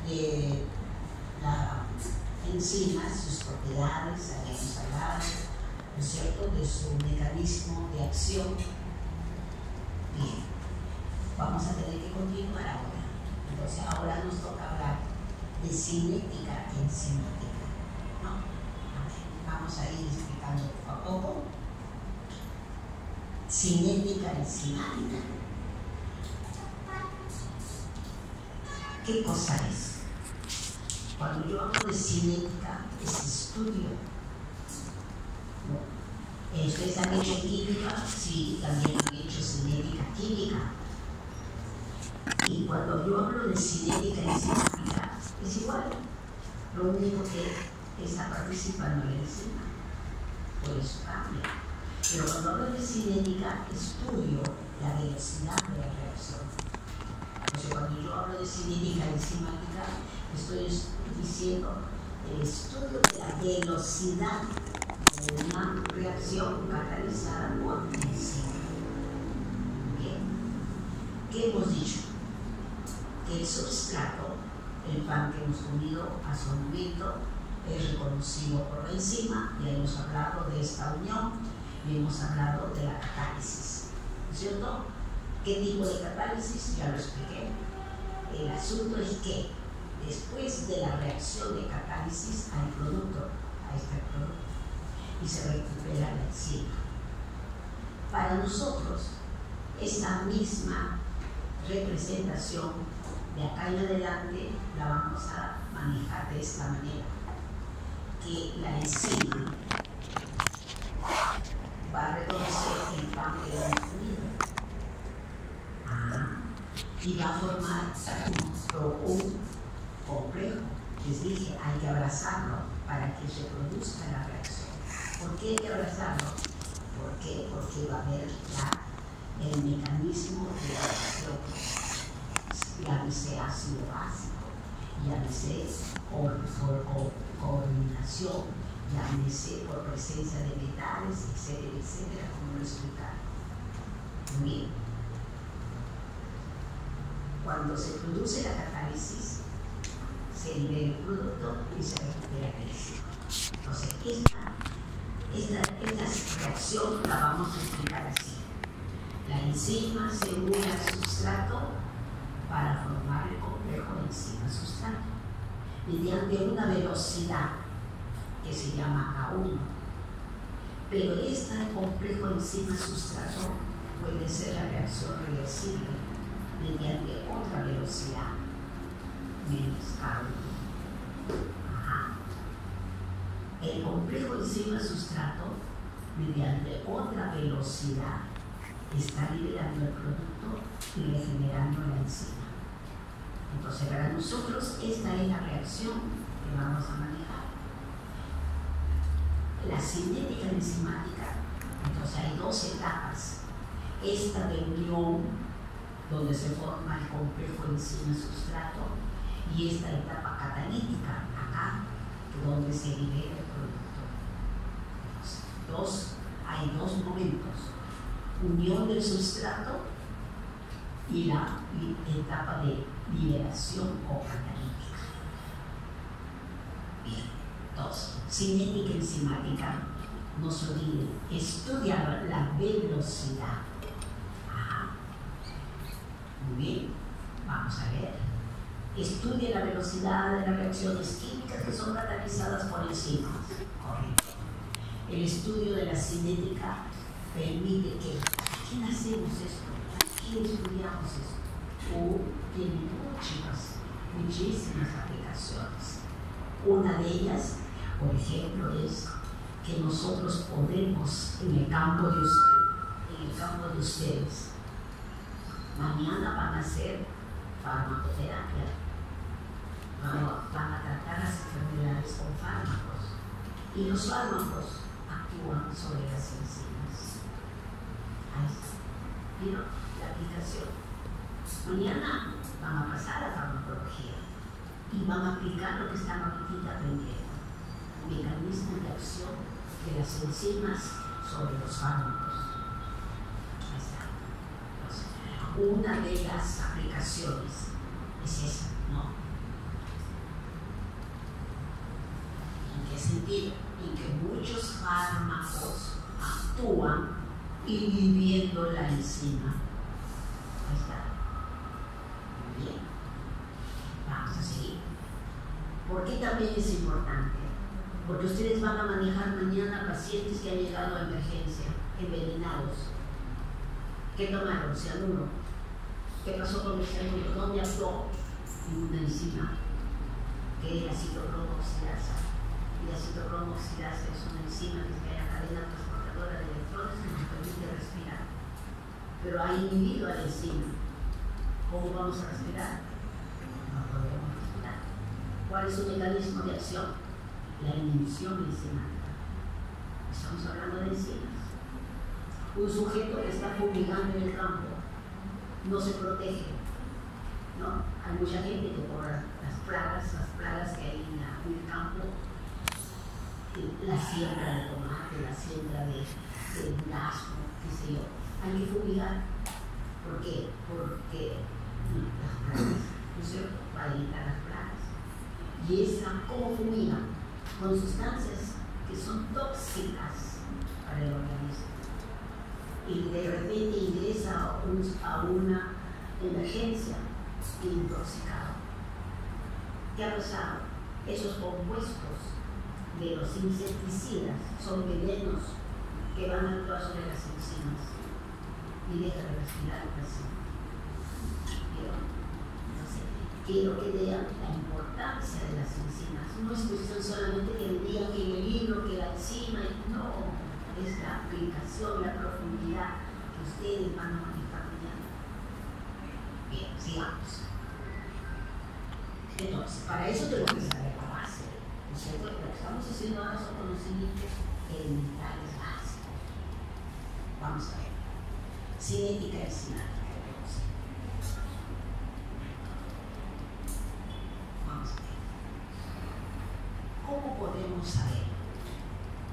de la enzima, sus propiedades, habíamos hablado, ¿no es cierto?, de su mecanismo de acción. Bien, vamos a tener que continuar ahora. Entonces ahora nos toca hablar de cinética enzimática, ¿no? Vamos a ir explicando poco a poco. Cinética enzimática. ¿Qué cosa es? Cuando yo hablo de cinética, es estudio. ¿No? ¿Ustedes han hecho química? Sí, también han hecho cinética química. Y cuando yo hablo de cinética enzimática, es igual. Lo único que está participando la enzima. Por eso cambia. Pero cuando hablo de cinética, estudio la velocidad de la reacción. Entonces, cuando yo hablo de cinética enzimática, estoy diciendo el estudio de la velocidad de una reacción catalizada por enzima. ¿Qué hemos dicho? Que el substrato, el pan que hemos comido hace un momento, es reconocido por la enzima. Ya hemos hablado de esta unión y hemos hablado de la catálisis, ¿no es cierto? ¿Qué tipo de catálisis? Ya lo expliqué. El asunto es que después de la reacción de catálisis hay producto, ahí está el producto, y se recupera la enzima. Para nosotros, esa misma representación de acá en adelante la vamos a manejar de esta manera, que la enzima va a reconocer el pan que hemos comido y va a formar un complejo. Les dije, hay que abrazarlo para que se produzca la reacción. ¿Por qué hay que abrazarlo? ¿Por qué? Porque va a haber el mecanismo de reacción. Llámese ácido básico, llámese por coordinación, llámese por presencia de metales, etcétera, etcétera, como lo explicaron. Bien. Cuando se produce la catálisis, se libera el producto y se recupera la enzima. Entonces, esta reacción la vamos a explicar así. La enzima se une al sustrato para formar el complejo enzima-sustrato mediante una velocidad que se llama K1. Pero este complejo enzima-sustrato puede ser la reacción reversible mediante otra velocidad menos K1. El complejo enzima-sustrato mediante otra velocidad está liberando el producto y regenerando la enzima. Entonces, para nosotros, esta es la reacción que vamos a manejar. La cinética enzimática, entonces hay dos etapas. Esta de unión, donde se forma el complejo enzima-sustrato, y esta etapa catalítica, acá, donde se libera el producto. Entonces, hay dos momentos: unión del sustrato y la etapa de liberación o catalítica. Bien, entonces, cinética enzimática, no se olviden, estudia la velocidad. Muy bien, vamos a ver. Estudia la velocidad de las reacciones químicas que son catalizadas por enzimas. Correcto. El estudio de la cinética permite que, ¿a quién hacemos esto? ¿A quién estudiamos esto? Tiene muchísimas aplicaciones. Una de ellas, por ejemplo, es que nosotros podemos, en el campo de ustedes, mañana van a hacer farmacoterapia, van a tratar las enfermedades con fármacos, y los fármacos actúan sobre las enzimas. Ahí está. ¿Vieron la aplicación? Mañana van a pasar a farmacología y van a aplicar lo que están ahorita aprendiendo: mecanismos de acción de las enzimas sobre los fármacos. Ahí está. Entonces, una de las aplicaciones es esa, ¿no? sentido en que muchos fármacos actúan inhibiendo la enzima. Ahí está. Muy bien. Vamos a seguir. ¿Por qué también es importante? Porque ustedes van a manejar mañana pacientes que han llegado a emergencia, envenenados. ¿Qué tomaron? Cianuro. ¿Qué pasó con el cianuro? ¿Dónde actuó? En una enzima, que es la citocromoxidasa. Y la citocromoxidasa es una enzima que está en la cadena transportadora de electrones que nos permite respirar. Pero ha inhibido a la enzima. ¿Cómo vamos a respirar? No podemos respirar. ¿Cuál es su mecanismo de acción? La inhibición enzimática. Estamos hablando de enzimas. Un sujeto que está fumigando en el campo no se protege, ¿no? Hay mucha gente que por las plagas que hay en el campo, la siembra de tomate, la siembra de durazno, qué sé yo, hay que fumigar. ¿Por qué? Porque las plagas, ¿no es cierto?, para evitar las plagas. Y ¿cómo fumigan? Con sustancias que son tóxicas para el organismo. Y de repente ingresa a una emergencia intoxicado. ¿Qué ha pasado? Esos compuestos de los insecticidas son venenos que van a actuar sobre las enzimas y dejan de respirar el paciente. Entonces, quiero que vean la importancia de las enzimas. No es cuestión solamente que digan que en el libro que la enzima, no, es la aplicación, la profundidad que ustedes van a manejar mañana. Bien, sigamos. Entonces, para eso tengo que saber la base. ¿No es cierto? Lo que estamos haciendo ahora son conocimientos elementales básicos. Vamos a ver. Cinética enzimática. Vamos a ver. ¿Cómo podemos saber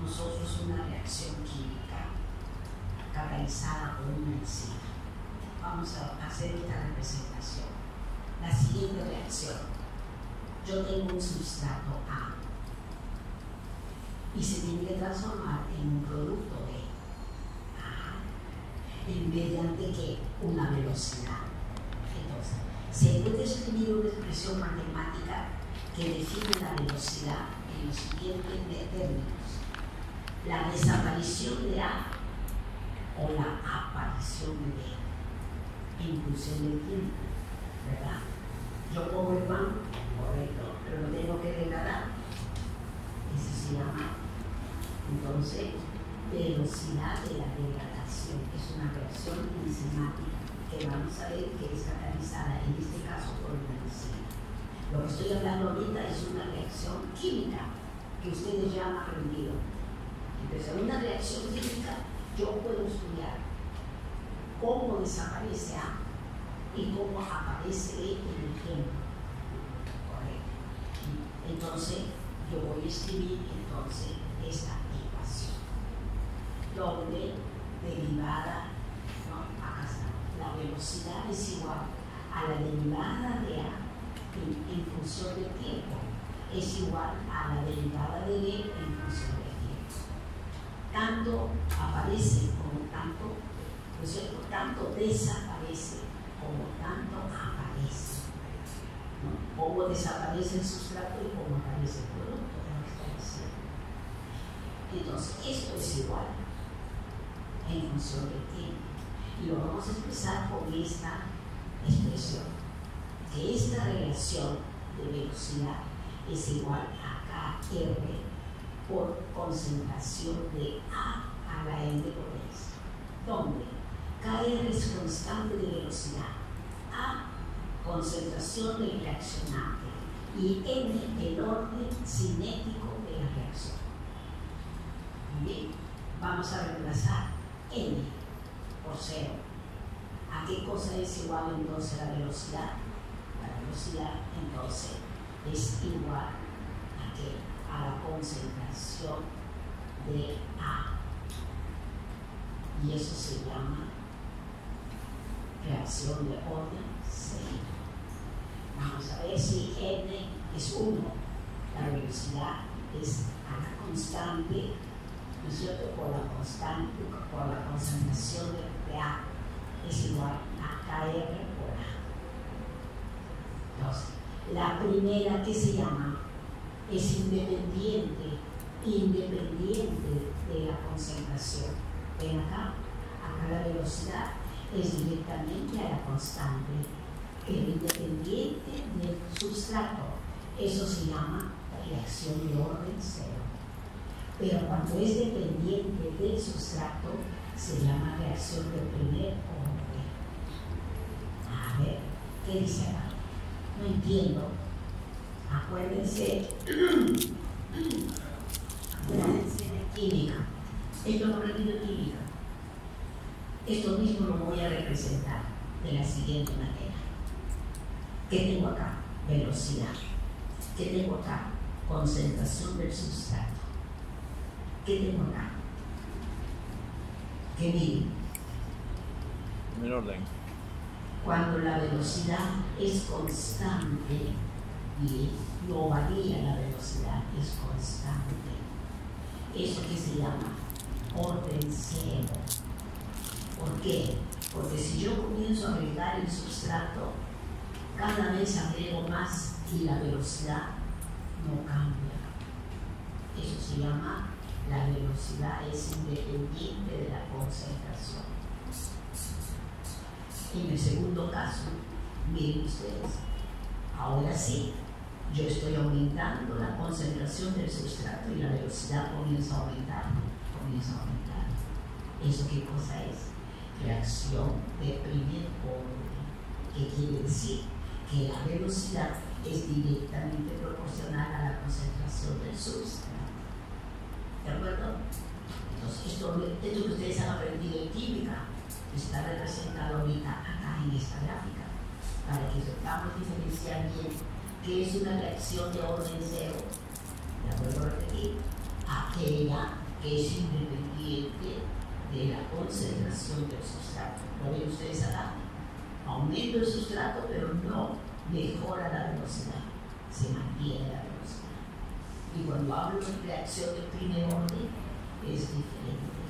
nosotros una reacción química catalizada por una enzima? Vamos a hacer esta representación. La siguiente reacción. Yo tengo un sustrato A y se tiene que transformar en un producto B. Mediante ¿qué? Una velocidad. Entonces, se puede escribir una expresión matemática que define la velocidad en los siguientes términos: la desaparición de A o la aparición de B en función del tiempo, ¿verdad? Yo pongo el pan, correcto, pero lo tengo que degradar. Eso se llama, entonces, velocidad de la degradación. Es una reacción enzimática que vamos a ver que es catalizada, en este caso, por una enzima. Lo que estoy hablando ahorita es una reacción química que ustedes ya han aprendido. Entonces, en una reacción química, yo puedo estudiar cómo desaparece A y cómo aparece B en el tiempo. Correcto. Entonces, yo voy a escribir entonces esta ecuación, donde derivada, ¿no? Acá está, la velocidad es igual a la derivada de A en función del tiempo, es igual a la derivada de B en función del tiempo. Tanto aparece como tanto, ¿no es cierto?, tanto desaparece como tanto aparece, ¿no? Cómo desaparece el sustrato y cómo aparece el producto, es lo que está diciendo. Entonces, esto es igual en función del tiempo. Y lo vamos a expresar con esta expresión, que esta relación de velocidad es igual a KR por concentración de A a la N por S, donde KR es constante de velocidad, A concentración del reaccionante y N el orden cinético de la reacción. Muy bien, vamos a reemplazar N por 0. ¿A qué cosa es igual entonces la velocidad? La velocidad entonces es igual a ¿qué? A la concentración de A. Y eso se llama reacción de orden seguido. Vamos a ver si N es 1, la velocidad es a la constante, ¿no es cierto? Por la constante, por la concentración de A es igual a KR por A. Entonces, la primera que se llama es independiente de la concentración. Ven acá la velocidad es directamente a la constante, pero independiente del sustrato. Eso se llama reacción de orden cero. Pero cuando es dependiente del sustrato, se llama reacción de primer orden. A ver, ¿qué dice acá? No entiendo. Acuérdense de química. Esto no repito química. Esto mismo lo voy a representar de la siguiente manera. ¿Qué tengo acá? Velocidad. ¿Qué tengo acá? Concentración del sustrato. ¿Qué tengo acá? ¿Qué miren? En orden. Cuando la velocidad es constante y no varía la velocidad, es constante. Eso que se llama orden cero. ¿Por qué? Porque si yo comienzo a agregar el sustrato, cada vez agrego más y la velocidad no cambia. Eso se llama la velocidad es independiente de la concentración. En el segundo caso, miren ustedes, ahora sí, yo estoy aumentando la concentración del sustrato y la velocidad comienza a aumentar. ¿Eso qué cosa es? Reacción de primer orden, que quiere decir que la velocidad es directamente proporcional a la concentración del sustrato. ¿De acuerdo? Entonces, esto que ustedes han aprendido en química está representado ahorita acá en esta gráfica, para que sepamos diferenciar bien qué es una reacción de orden cero. ¿De acuerdo? Repetir, aquella que es independiente de la concentración del sustrato. ¿Lo ven ustedes acá? Aumenta el sustrato, pero no mejora la velocidad, se mantiene la velocidad. Y cuando hablo de reacción de primer orden, es diferente,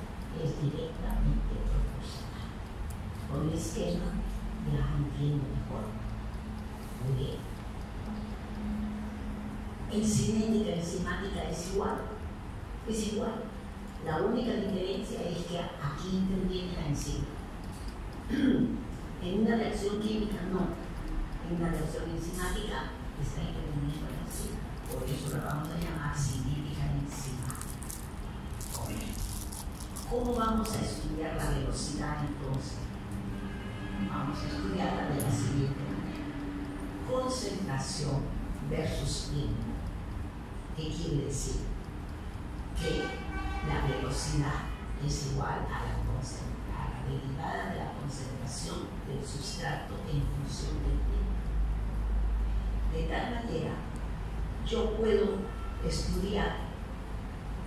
es directamente proporcional. Con el esquema ya entiendo mejor. Muy bien. En cinética y enzimática es igual. La única diferencia es que aquí interviene la enzima. En una reacción química no. En una reacción enzimática está interviniendo la enzima. Por eso la vamos a llamar cinética enzimática. ¿Cómo vamos a estudiar la velocidad entonces? Vamos a estudiarla de la siguiente manera. Concentración versus tiempo. ¿Qué quiere decir? Que la velocidad es igual a la derivada de la concentración del sustrato en función del tiempo. De tal manera, yo puedo estudiar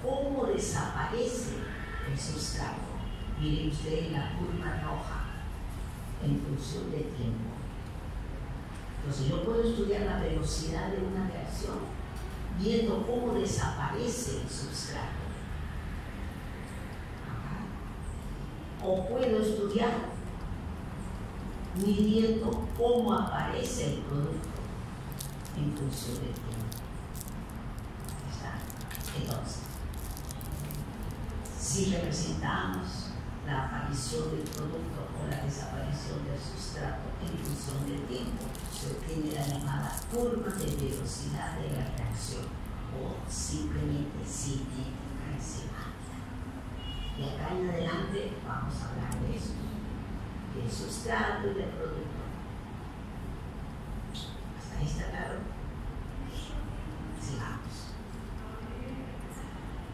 cómo desaparece el sustrato. Miren ustedes la curva roja en función del tiempo. Entonces yo puedo estudiar la velocidad de una reacción viendo cómo desaparece el sustrato. O puedo estudiar midiendo cómo aparece el producto en función del tiempo. ¿Está? Entonces, si representamos la aparición del producto o la desaparición del sustrato en función del tiempo, se obtiene la llamada curva de velocidad de la reacción o simplemente cinética enzimática. Y acá en adelante vamos a hablar de eso, del sustrato y del producto. ¿Hasta ahí está claro? Sigamos.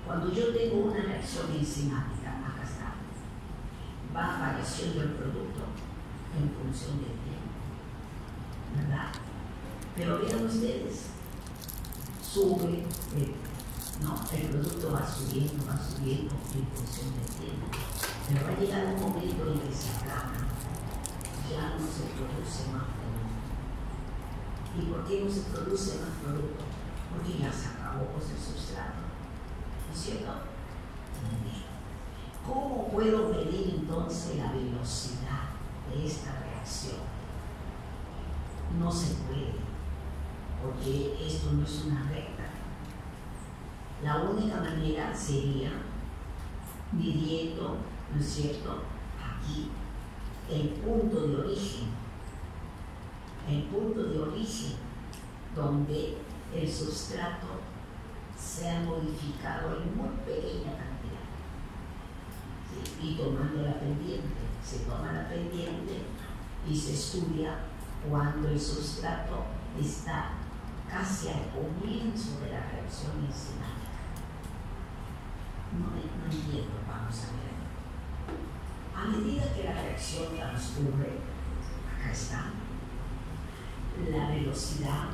Cuando yo tengo una reacción enzimática, acá está, va apareciendo el producto en función del tiempo, ¿verdad? Pero vean ustedes, sube, el producto va subiendo en función del tiempo. Pero va a llegar un momento en que se aplana, ya no se produce más producto. ¿Y por qué no se produce más producto? porque ya se acabó pues, el sustrato, ¿no es cierto? Muy bien. ¿Cómo puedo medir entonces la velocidad de esta reacción? No se puede, porque esto no es una recta. La única manera sería midiendo, ¿no es cierto?, aquí el punto de origen, donde el sustrato se ha modificado en muy pequeña cantidad. ¿Sí? Y tomando la pendiente, se toma la pendiente y se estudia cuando el sustrato está casi al comienzo de la reacción enzimática. No entiendo, vamos a ver. A medida que la reacción transcurre, acá está, la velocidad,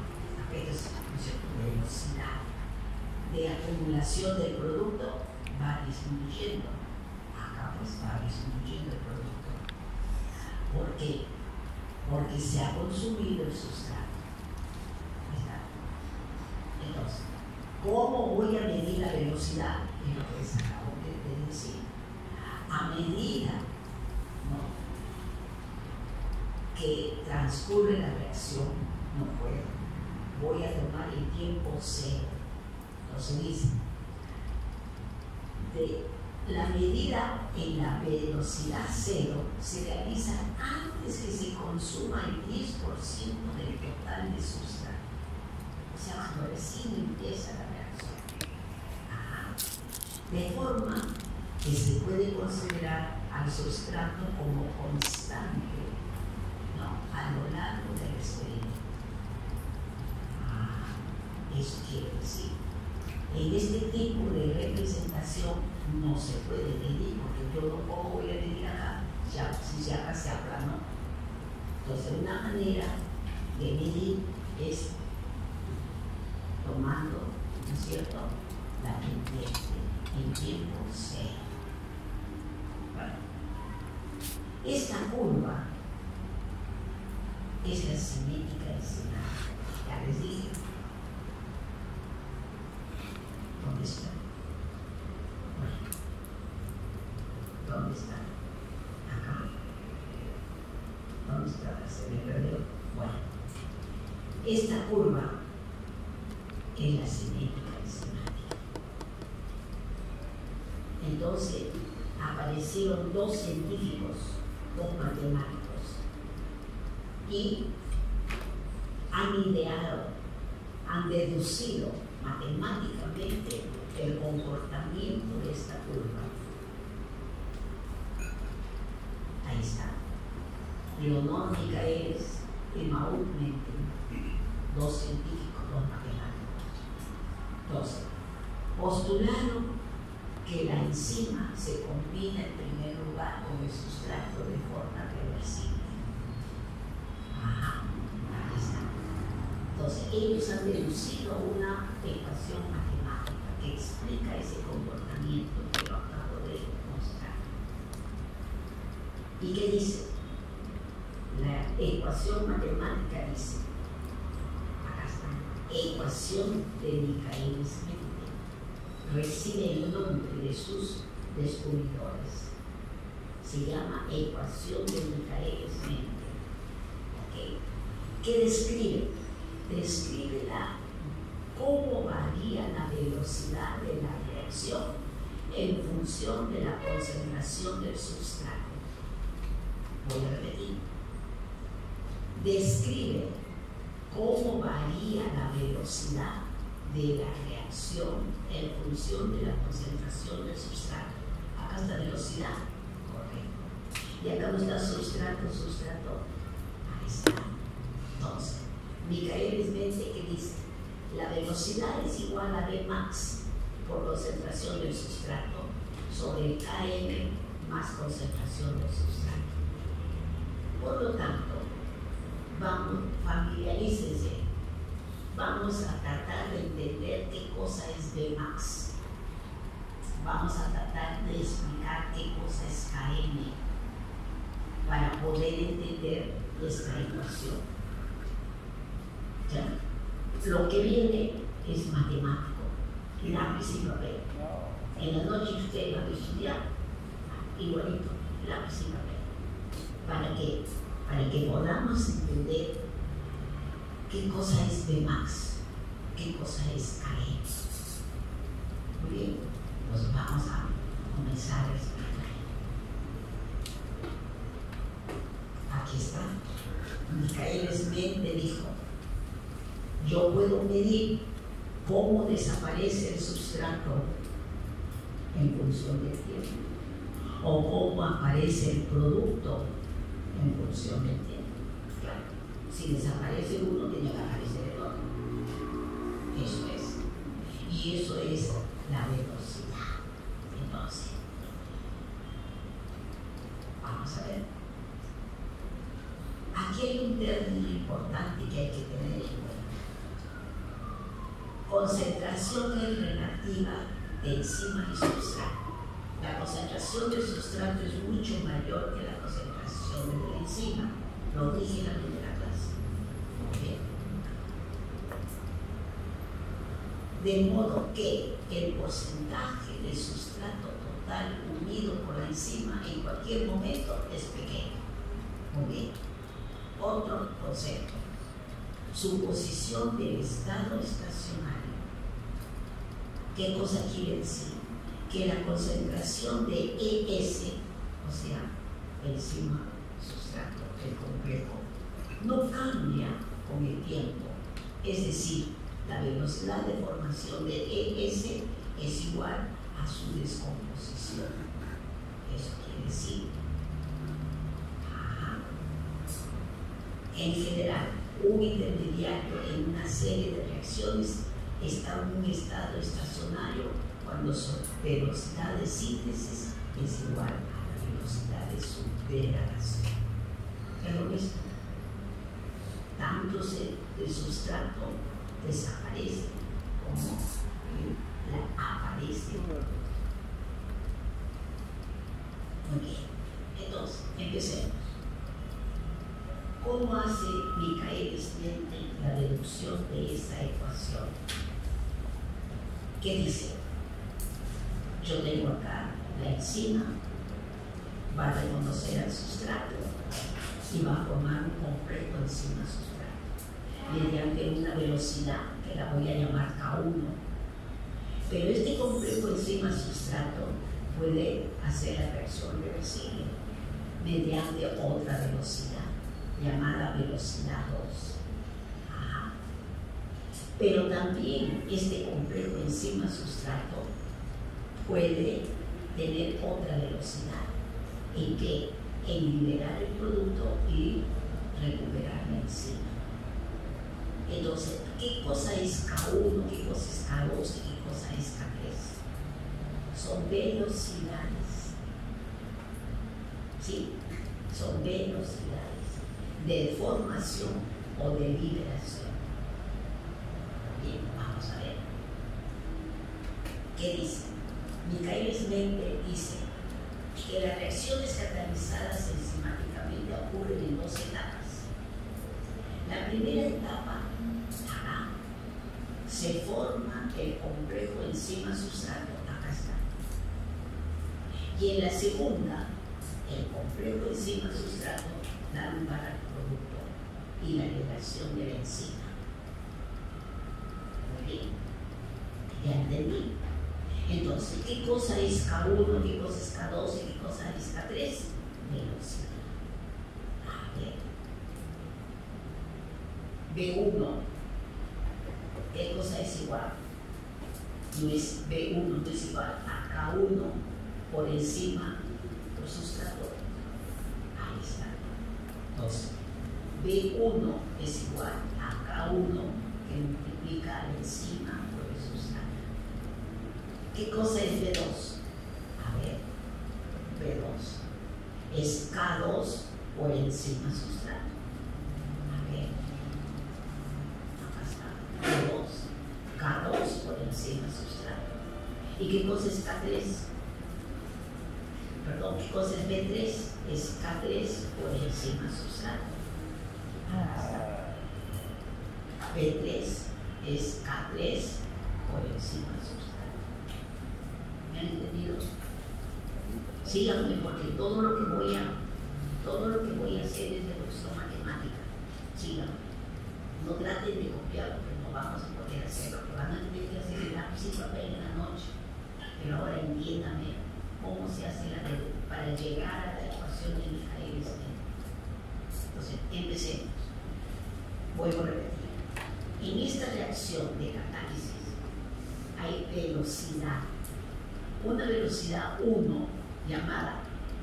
velocidad de acumulación del producto va disminuyendo. Acá pues va disminuyendo el producto. ¿Por qué? Porque se ha consumido el sustrato. Entonces, ¿cómo voy a medir la velocidad? Es lo que les acabo de decir. A medida, ¿no?, que transcurre la reacción, no puedo. Voy a tomar el tiempo cero. Entonces dice, de la medida en la velocidad cero se realiza antes que se consuma el 10% del total de sustrato. O sea, cuando recién empieza la reacción. Ajá. De forma que se puede considerar al sustrato como constante, ¿no?, a lo largo del experimento. Eso quiere decir, en este tipo de representación no se puede medir, porque yo no voy a medir acá, si acá se aplanó. Entonces, una manera de medir es tomando, ¿no es cierto?, la pendiente en tiempo cero. Bueno, esta curva es la cinética enzimática. Ya les dije. ¿Dónde está? Bueno, ¿dónde está? Acá. ¿Dónde está? ¿Se me perdió? Bueno, esta curva es la cinética enzimática. Entonces, aparecieron dos científicos, dos matemáticos, y han ideado, han deducido matemáticamente el comportamiento de esta curva. Ahí está. Leonor Michaelis y Maud Menten, dos científicos, dos matemáticos. Entonces, postularon que la enzima se combina en primer lugar con el sustrato de forma reversible. Ajá, ahí está. Entonces, ellos han deducido una ecuación matemática que explica ese comportamiento que lo acabo de mostrar. ¿Y qué dice? La ecuación matemática dice, acá está, ecuación de Michaelis-Menten, recibe el nombre de sus descubridores. Se llama ecuación de Michaelis-Menten. ¿Okay? ¿Qué describe? Describe cómo varía la velocidad de la reacción en función de la concentración del sustrato. Voy a repetir. Describe cómo varía la velocidad de la reacción en función de la concentración del sustrato. Acá está velocidad, correcto. Y acá no está sustrato. Ahí está. Entonces, Michaelis-Menten, que dice, la velocidad es igual a V max por concentración del sustrato sobre el Km más concentración del sustrato. Por lo tanto, familiarícense, vamos a tratar de entender qué cosa es V max. Vamos a tratar de explicar qué cosa es Km para poder entender esta ecuación. ¿Ya? Lo que viene es matemático, lápiz y papel. En la noche usted va a estudiar, igualito, lápiz y papel, para que podamos entender qué cosa es Bmax, qué cosa es KE. Muy bien, pues vamos a comenzar a explicar. Aquí está. Michael Smith dijo: yo puedo medir cómo desaparece el sustrato en función del tiempo, o cómo aparece el producto en función del tiempo. Claro, si desaparece uno, tiene que aparecer el otro. Eso es. Y eso es la velocidad. Entonces, vamos a ver. Aquí hay un término importante que hay que tener en cuenta. Concentración es relativa de enzima y sustrato. La concentración del sustrato es mucho mayor que la concentración de la enzima. Lo dije en la primera clase. De modo que el porcentaje de sustrato total unido por la enzima en cualquier momento es pequeño. Muy bien. Otro concepto: su posición del estado estacionario. ¿Qué cosa quiere decir? Que la concentración de ES, o sea, enzima, sustrato, el complejo, no cambia con el tiempo. Es decir, la velocidad de formación de ES es igual a su descomposición. Eso quiere decir, en general, un intermediario en una serie de reacciones está en un estado estacionario cuando su velocidad de síntesis es igual a la velocidad de su degradación. Es lo mismo. Tanto el sustrato desaparece como aparece. Muy bien. Entonces, empecemos. ¿Cómo hace Michael Smith la deducción de esa ecuación? ¿Qué dice? Yo tengo acá la enzima, va a reconocer al sustrato y va a formar un complejo enzima-sustrato mediante una velocidad que la voy a llamar K1. Pero este complejo enzima-sustrato puede hacer la reacción reversible mediante otra velocidad llamada velocidad 2. Pero también este complejo enzima-sustrato puede tener otra velocidad. ¿En qué? En liberar el producto y recuperar la enzima. Entonces, ¿qué cosa es K1, qué cosa es K2 y qué cosa es K3? Son velocidades. ¿Sí? Son velocidades de formación o de liberación. Bien, vamos a ver. ¿Qué dice? Michael Smith dice que las reacciones catalizadas enzimáticamente ocurren en dos etapas. La primera etapa, se forma el complejo enzima-sustrato, acá está. Y en la segunda, el complejo enzima-sustrato da lugar al producto y la liberación de la enzima. Muy bien, ya entendí. Entonces, ¿qué cosa es K1, qué cosa es K2 y qué cosa es K3? Velocidad. B1, ¿qué cosa es igual? No es B1, no es igual a K1 por encima del sustrato. Ahí está. Entonces, B1 es igual a K1 que multiplica la enzima por el sustrato. ¿Qué cosa es B2? A ver, B2 es K2 por encima sustrato. A ver, acá está, B2, K2 por encima sustrato. ¿Y qué cosa es K3? Perdón, ¿qué cosa es B3? Es K3 por encima sustrato. B3 es K3 por encima del sustrato. ¿Me han entendido? Síganme, porque todo lo que voy a hacer es deducción matemática. Síganme. No traten de copiar porque no vamos a poder hacerlo, que van a tener que hacer el lápiz y papel en la noche. Pero ahora entiéndame cómo se hace para llegar a la ecuación de Michaelis-Menten. Entonces, empecemos. Vuelvo a repetir. En esta reacción de catálisis hay velocidad. Una velocidad 1 llamada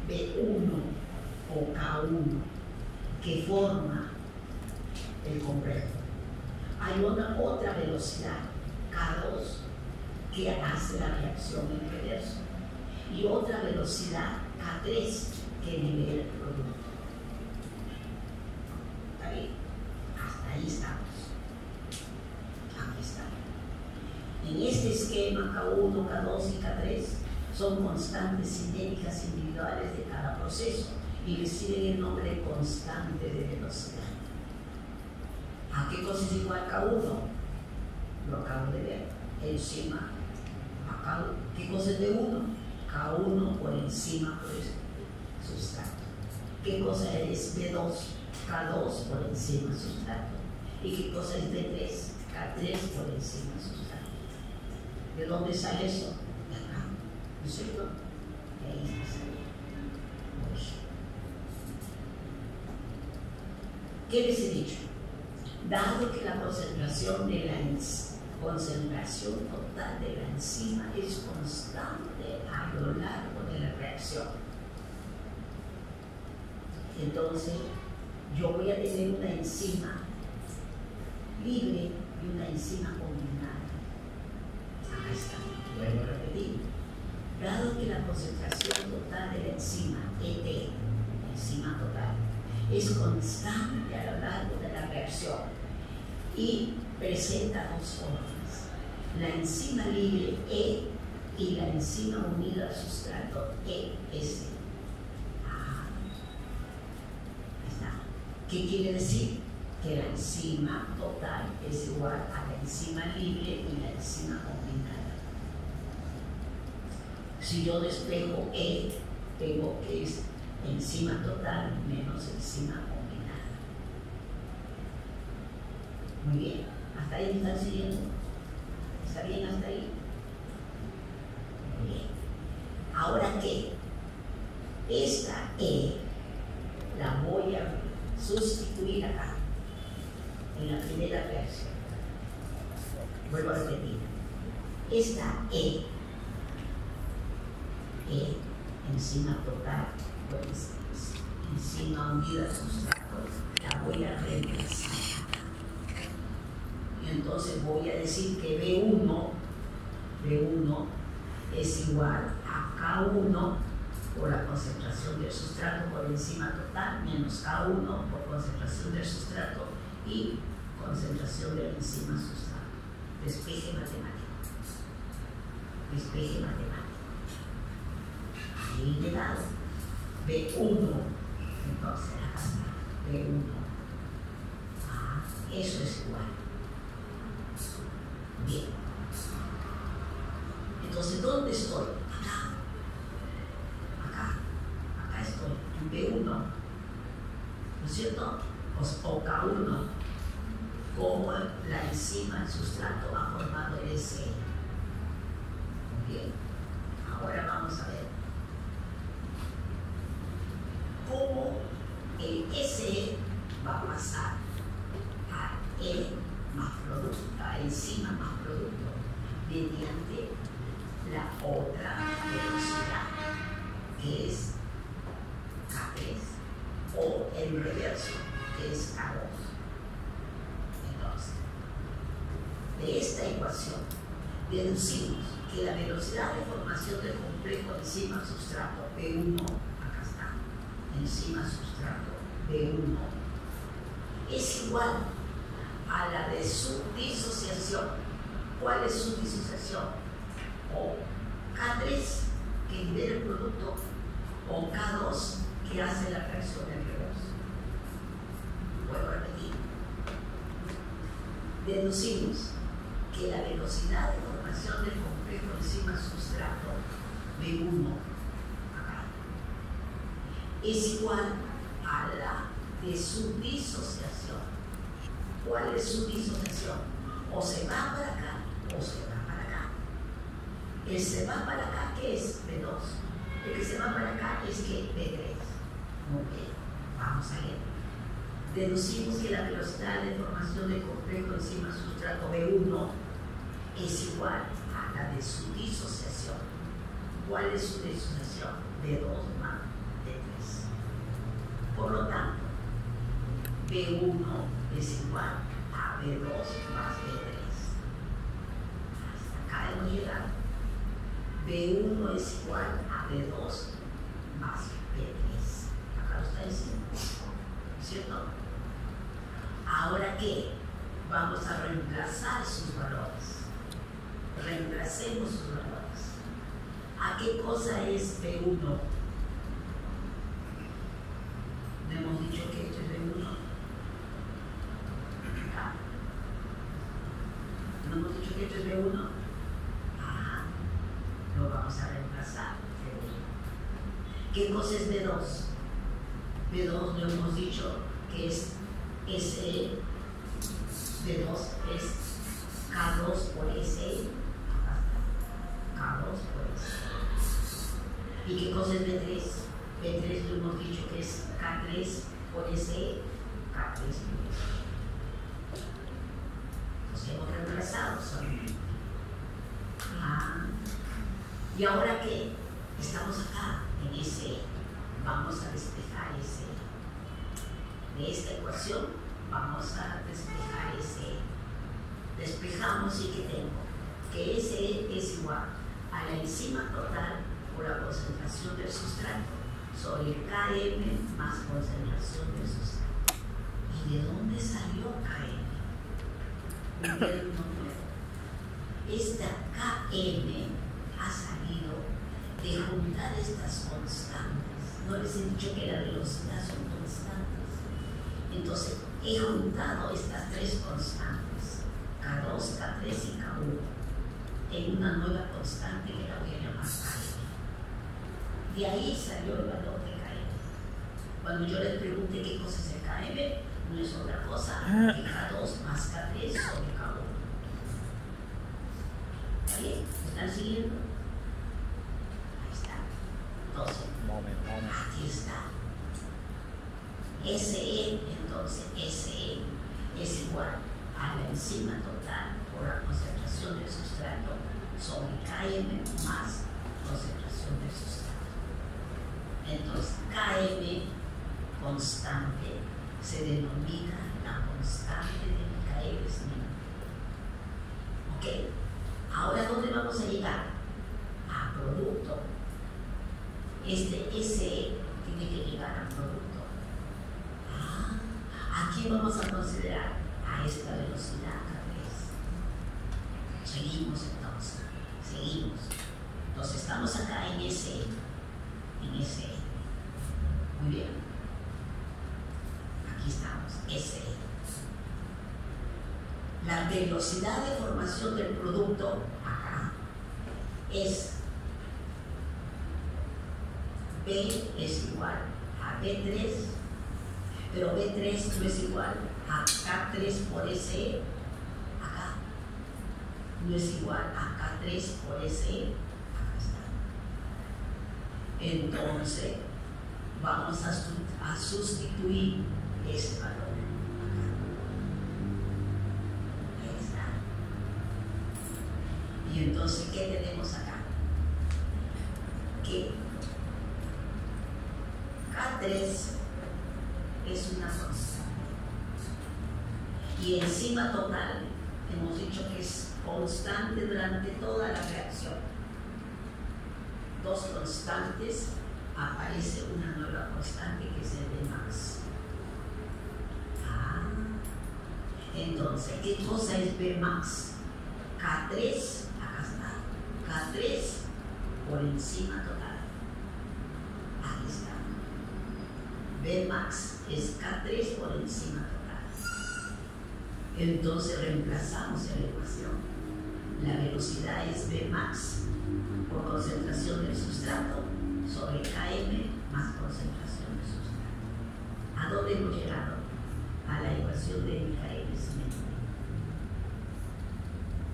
B1 o K1 que forma el completo. Hay una otra velocidad K2 que hace la reacción en reverso y otra velocidad K3 que libera el producto. ¿Está bien? Hasta ahí estamos. Aquí está. En este esquema K1, K2 y K3 son constantes cinéticas individuales de cada proceso y reciben el nombre de constante de velocidad. ¿A qué cosa es igual K1? Lo acabo de ver. Encima. Acá, ¿qué cosa es B1? K1 por encima por el sustrato. ¿Qué cosa es B2? K2 por encima del sustrato. ¿Y qué cosa es B3? K3 por encima del sustrato. ¿De dónde sale eso? De acá. ¿No es cierto? De ahí está saliendo. ¿Qué les he dicho? Dado que la concentración total de la enzima es constante a lo largo de la reacción, entonces yo voy a tener una enzima libre y una enzima combinada. Acá está, vuelvo a repetir. Dado que la concentración total de la enzima ET, enzima total, es constante a lo largo de la reacción y presenta dos formas, la enzima libre E y la enzima unida al sustrato ES. Ahí está. ¿Qué quiere decir? Que la enzima total es igual a la enzima libre y la enzima combinada. Si yo despejo E, tengo que es enzima total menos enzima combinada. Muy bien, hasta ahí me están siguiendo. ¿Está bien hasta ahí? Muy bien. Ahora que esta E la voy a sustituir acá, en la primera reacción. Vuelvo a repetir. Esta E, enzima total, pues, enzima unida al sustrato, la voy a reemplazar. Y entonces voy a decir que B1 es igual a K1 por la concentración del sustrato por enzima total menos K1 por concentración del sustrato y concentración de la enzima sustrato. Despeje matemático. Despeje matemático. Ahí le he dado B1. Entonces acá está B1. Eso es igual. Bien. Entonces, ¿dónde estoy? Acá estoy, en B1, ¿no es cierto? O K1, como la enzima, el sustrato ha formado el SE. Bien, ahora vamos a ver cómo el SE va a pasar a E más producto, a enzima más producto, mediante la otra velocidad, que es K3, o el reverso, que es K2. Entonces, de esta ecuación deducimos que la velocidad de formación del complejo enzima sustrato B1, acá está, enzima sustrato B1, es igual a la de su disociación. ¿Cuál es su disociación? O K3 que libera el producto o K2 que hace la reacción en reverso. Vuelvo a repetir. Deducimos que la velocidad de formación del complejo enzima sustrato B1 acá es igual a la de su disociación. ¿Cuál es su disociación? O se va para acá o se va para acá. El se va para acá, ¿qué es? B2. El que se va para acá es que B3. Muy bien, vamos a ver. Deducimos que la velocidad de formación del complejo enzima sustrato B1 es igual a la de su disociación. ¿Cuál es su disociación? B2 más B3. Por lo tanto, B1 es igual a B2 más B3. Hasta acá hemos llegado. B1 es igual a B2 más B3. Acá lo está diciendo, ¿cierto? Ahora, ¿qué? Vamos a reemplazar sus valores. Reemplacemos sus valores. ¿A qué cosa es B1? ¿No hemos dicho que esto es B1? ¿No hemos dicho que esto es B1? Ajá. Lo vamos a reemplazar. B1. ¿Qué cosa es B2? B2 lo hemos dicho que es SE. B2 es K2 por SE. K2 por SE. ¿Y qué cosa es B3? B3 lo hemos dicho que es K3 por SE. K3 por SE. Entonces hemos reemplazado solamente. ¿Y ahora qué? Estamos acá en SE. Vamos a despejar SE. De esta ecuación vamos a despejar SE. Despejamos y ¿qué tengo? Que SE es igual a la enzima total por la concentración del sustrato sobre Km más concentración del sustrato. ¿Y de dónde salió Km? Un término nuevo. Esta Km ha salido de juntar estas constantes. No les he dicho que la velocidad son constantes. Entonces, he juntado estas tres constantes, K2, K3 y K1, en una nueva constante que la voy a llamar Km. De ahí salió el valor de Km. Cuando yo les pregunte qué cosa es el Km, no es otra cosa que K2 más K3 sobre K1. ¿Está bien? ¿Me están siguiendo? Ahí está. Entonces, aquí está. SE, entonces, SE es igual a la enzima total por la concentración del sustrato sobre Km más concentración del sustrato. Entonces, Km constante se denomina la constante de Michaelis-Menten. ¿Ok? Ahora, ¿dónde vamos a llegar? A producto. Este SE tiene que llegar al producto. Aquí vamos a considerar a esta velocidad K3. Seguimos entonces. Seguimos. Entonces estamos acá en SE. En SE. Muy bien. Aquí estamos. SE. La velocidad de formación del producto acá es B es igual a B3, pero B3 no es igual a K3 por SE acá. No es igual a K3 por SE acá está. Entonces vamos a sustituir ese valor acá. Ahí está. Y entonces, ¿qué tenemos acá? Que K3 es una constante. Y enzima total, hemos dicho que es constante durante toda la reacción. Dos constantes, aparece una nueva constante que es el Bmax. Entonces, ¿qué cosa es Bmax? K3, acá está, K3 por enzima total. Aquí está. Bmax es K3 por enzima total. Entonces reemplazamos en la ecuación la velocidad es V max por concentración del sustrato sobre Km más concentración del sustrato. ¿A dónde hemos llegado? A la ecuación de Michaelis-Menten.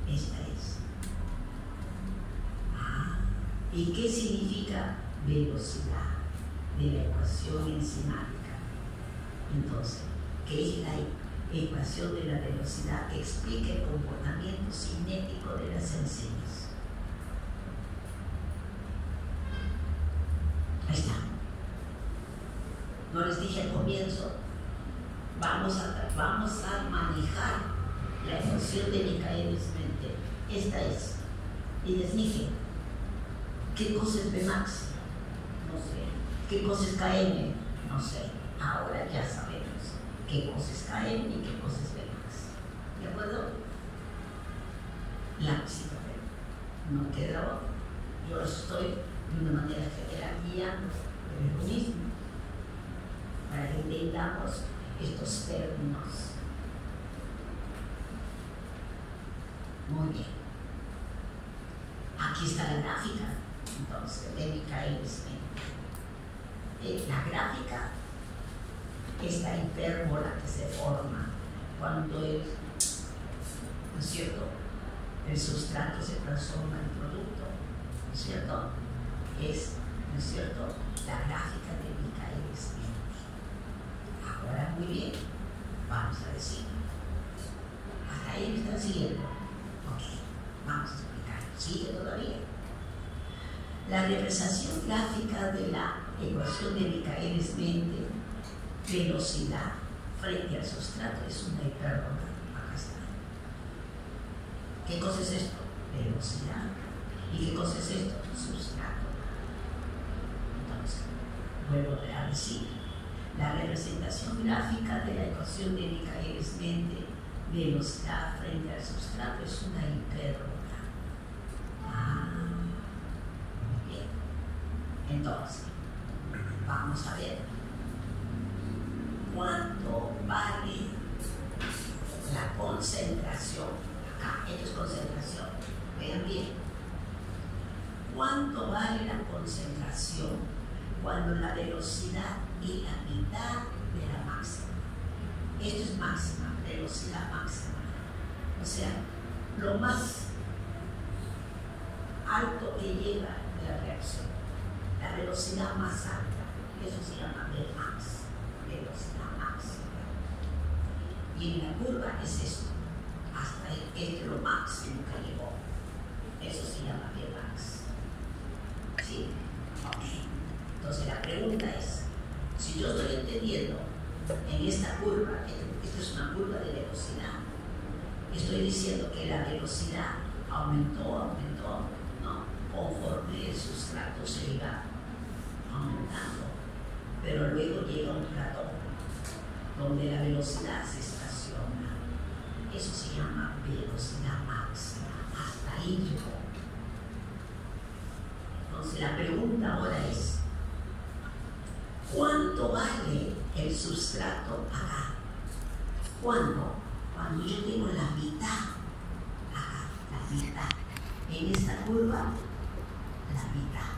Esta es. ¿Y qué significa velocidad de la ecuación enzimática? Entonces, ¿qué es la ecuación de la velocidad que explica el comportamiento cinético de las enzimas? Ahí está. No les dije al comienzo, vamos a manejar la ecuación de Michaelis-Menten. Esta es. Y les dije, ¿qué cosa es Vmax? No sé. ¿Qué cosa es Km? No sé. Ahora ya sabemos qué cosa es Km y qué cosa es Vmax. ¿De acuerdo? Lápiz y papel. No queda otro. Yo los estoy de una manera general guiando, pero es lo mismo, para que entendamos estos términos. Muy bien. Aquí está la gráfica, entonces, de Michaelis-Menten. La gráfica, esta hipérbola que se forma cuando ¿no es cierto?, el sustrato se transforma en producto, ¿no es cierto?, es, ¿no es cierto?, la gráfica de Michaelis-Menten. Ahora, muy bien, vamos a decir, hasta ahí me están siguiendo. Ok, vamos a explicar. ¿Sigue todavía? La representación gráfica de la ecuación de Michaelis-Menten, velocidad frente al sustrato, es una hipérbola. Acá está. ¿Qué cosa es esto? Velocidad. ¿Y qué cosa es esto? Sustrato. Entonces, vuelvo a decir, la representación gráfica de la ecuación de Michaelis-Menten, velocidad frente al sustrato, es una hipérbola. Muy bien. Entonces, vamos a ver cuánto vale la concentración. Acá, esto es concentración. Vean bien. ¿Cuánto vale la concentración cuando la velocidad es la mitad de la máxima? Esto es máxima, velocidad máxima. O sea, lo más alto que llega de la reacción, la velocidad más alta, eso se llama Vmax, velocidad máxima. Y en la curva es esto, hasta este lo máximo que llegó, eso se llama Vmax. ¿Sí? Ok. Entonces la pregunta es, si yo estoy entendiendo en esta curva, esta es una curva de velocidad, estoy diciendo que la velocidad aumentó, ¿no?, conforme el sustrato se iba aumentando, pero luego llega un plató donde la velocidad se estaciona. Eso se llama velocidad máxima. Hasta ahí llegó. Entonces la pregunta ahora es, ¿cuánto vale el sustrato acá? ¿Cuándo? Cuando yo tengo la mitad, acá, la mitad. En esta curva, la mitad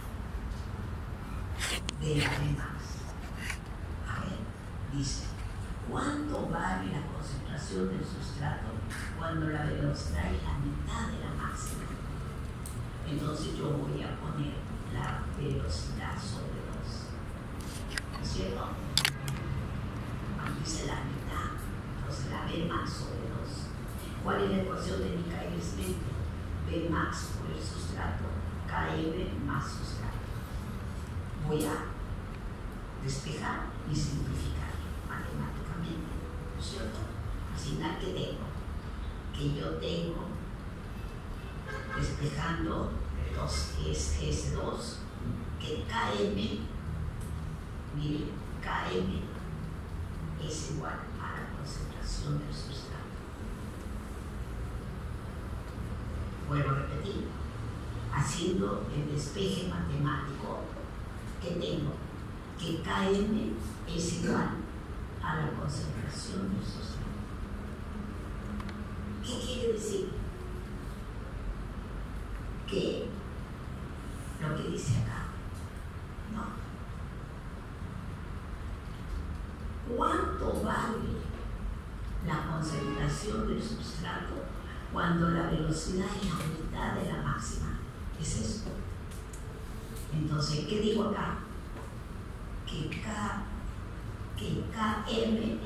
de la Vmax. A ver, dice, ¿cuánto vale la concentración del sustrato cuando la velocidad es la mitad de la máxima? Entonces yo voy a poner la velocidad sobre 2. ¿No es cierto? Cuando dice la mitad, entonces la Vmax sobre 2. ¿Cuál es la ecuación de Michaelis-Menten? Vmax por el sustrato, Km más sustrato. Voy a despejar y simplificar matemáticamente, ¿no es cierto? Al final, ¿qué tengo? Que yo tengo, despejando 2 es S2, que Km, miren, Km es igual a la concentración del sustrato. Vuelvo a repetir, haciendo el despeje matemático, que tengo que Km es igual a la concentración del sustrato. ¿Qué quiere decir? que lo que dice acá. No. ¿Cuánto vale la concentración del sustrato cuando la velocidad es la mitad de la máxima? Es eso. Entonces, ¿qué digo acá? Que Km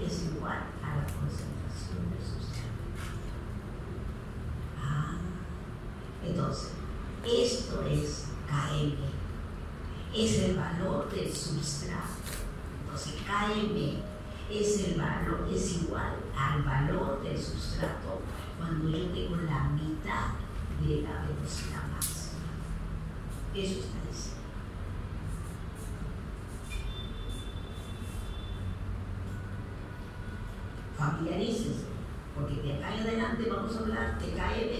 es igual a la concentración del sustrato. Entonces, esto es Km, es el valor del sustrato. Entonces, Km es igual al valor del sustrato cuando yo tengo la mitad de la velocidad máxima. Eso está diciendo. Familiarícense, porque de acá en adelante vamos a hablar de Km.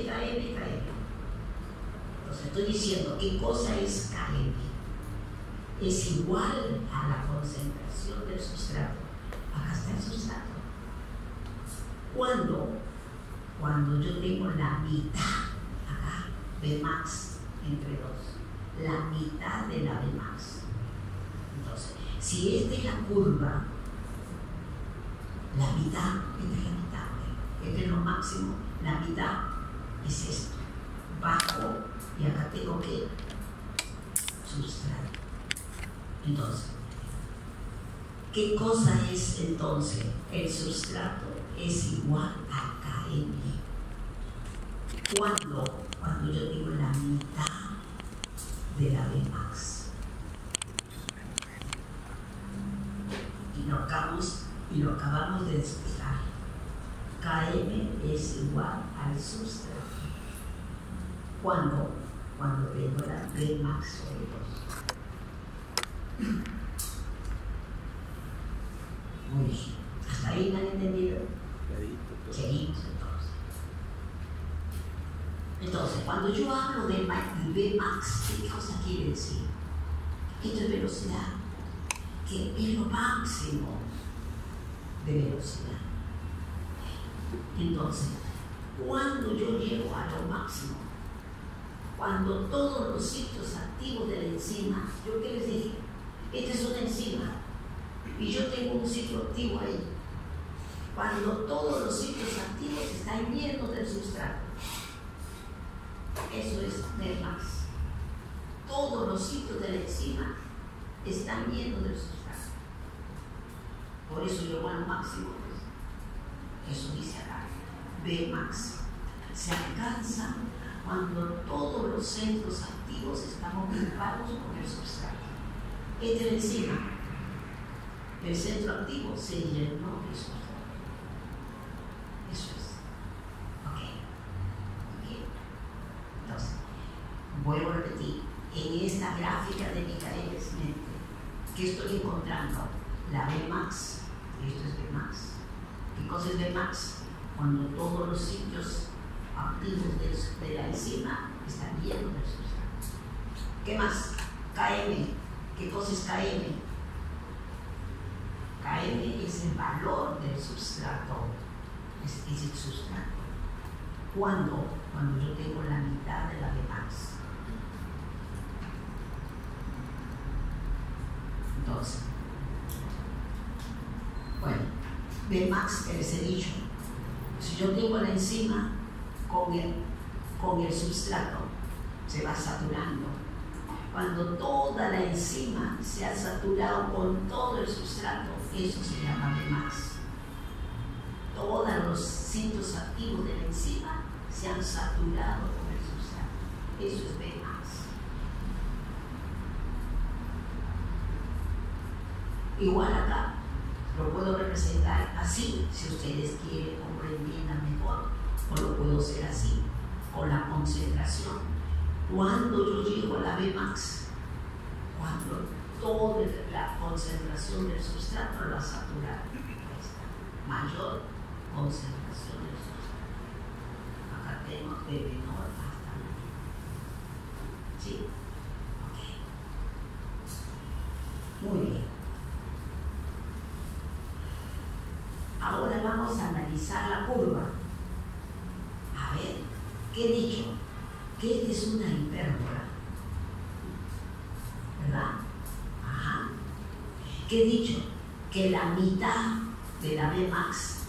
Entonces estoy diciendo qué cosa es Km. Es igual a la concentración del sustrato. Acá está el sustrato. Cuando yo tengo la mitad, acá, Vmax entre 2, la mitad de la Vmax. Entonces, si esta es la curva, la mitad, este es lo máximo, la mitad es esto, bajo, y acá tengo que sustrato. Entonces, ¿qué cosa es entonces? El sustrato es igual a Km. Cuando yo digo la mitad de la Vmax. Y lo acabamos de explicar. Km es igual al sustrato. ¿Cuándo? Cuando tengo la Vmax sobre 2. Muy bien. ¿Hasta ahí me han entendido? Seguimos entonces. Entonces, cuando yo hablo de Vmax, ¿qué cosa quiere decir? Esto es velocidad, que es lo máximo de velocidad. Entonces, cuando yo llego a lo máximo, cuando todos los sitios activos de la enzima, ¿yo qué les dije? Esta es una enzima y yo tengo un sitio activo ahí. Cuando todos los sitios activos están llenos del sustrato, eso es Vmax. Todos los sitios de la enzima están llenos del sustrato. Por eso llegó al máximo. Eso dice acá. Vmax se alcanza cuando todos los centros activos están ocupados por el sustrato. Esta es la enzima. El centro activo se llenó de sustrato. Eso es. Ok. Entonces, vuelvo a repetir. En esta gráfica de Michaelis-Menten, ¿qué estoy encontrando? La Vmax. Esto es Vmax. ¿Qué cosa es Vmax? Cuando todos los sitios activos de la enzima están llenos de sustrato. ¿Qué más? Km. ¿Qué cosa es Km? Km es el valor del sustrato. Es el sustrato. ¿Cuándo? Cuando yo tengo la mitad de la Vmax. Entonces, bueno, Vmax que les he dicho, si yo tengo la enzima con el sustrato, se va saturando. Cuando toda la enzima se ha saturado con todo el sustrato, eso se llama Vmax. Todos los sitios activos de la enzima se han saturado con el sustrato. Eso es Vmax. Igual acá, lo puedo representar así, si ustedes quieren comprenderla mejor, o lo puedo hacer así, con la concentración. Cuando yo llego a la Vmax, cuando toda la concentración del sustrato la satura, mayor concentración del sustrato. Acá tengo de menor hasta mayor. ¿Sí? Ok. Muy bien. Ahora vamos a analizar la curva. A ver, ¿qué he dicho? que esta es una hipérbola, ¿verdad? Ajá. Que he dicho que la mitad de la B max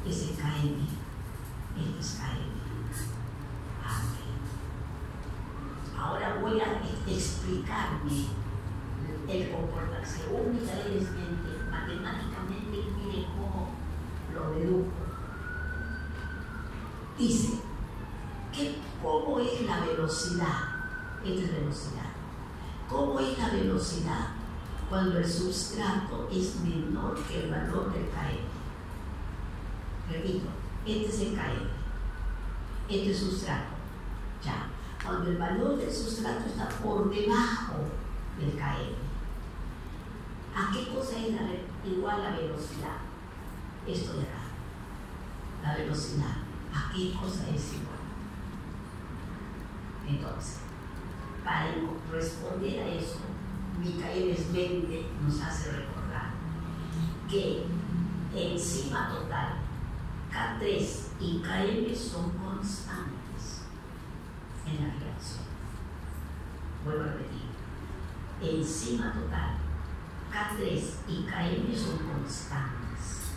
es el KM, esto es KM. Ahora voy a explicarme el comportamiento, según Michaelis Menten, matemáticamente, miren cómo lo deduzco. Dice que cómo es la velocidad, esta es velocidad, cómo es la velocidad cuando el sustrato es menor que el valor del KM. Repito, este es el KM, este es sustrato, ya. Cuando el valor del sustrato está por debajo del KM. ¿A qué cosa es igual la velocidad? Esto de acá. La velocidad. ¿A qué cosa es igual? Entonces, para responder a eso, Michaelis Menten nos hace recordar que enzima total, K3 y KM son constantes en la reacción. Vuelvo a repetir. Enzima total, K3 y KM son constantes.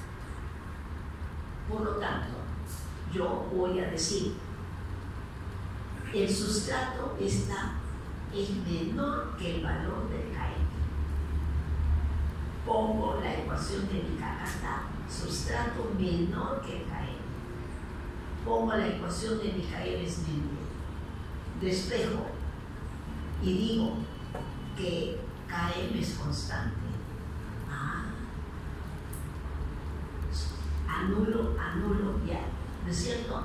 Por lo tanto, yo voy a decir, el sustrato es menor que el valor del KM. Pongo la ecuación de mi acá está, sustrato menor que el KM. Pongo la ecuación de Michaelis Menten. Despejo y digo que KM es constante. Anulo ya, ¿no es cierto?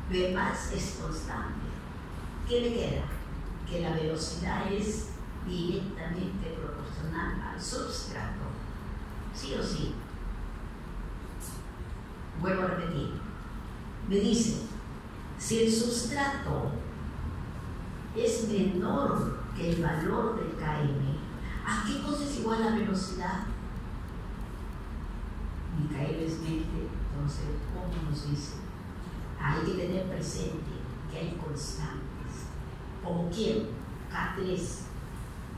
B más es constante. ¿Qué me queda? Que la velocidad es directamente proporcional al substrato. ¿Sí o sí? Vuelvo a repetir. Me dice, si el sustrato es menor que el valor del KM, ¿a qué cosa es igual la velocidad? Michaelis Menten, entonces, ¿cómo nos dice? Hay que tener presente que hay constantes. ¿Como quién? K3,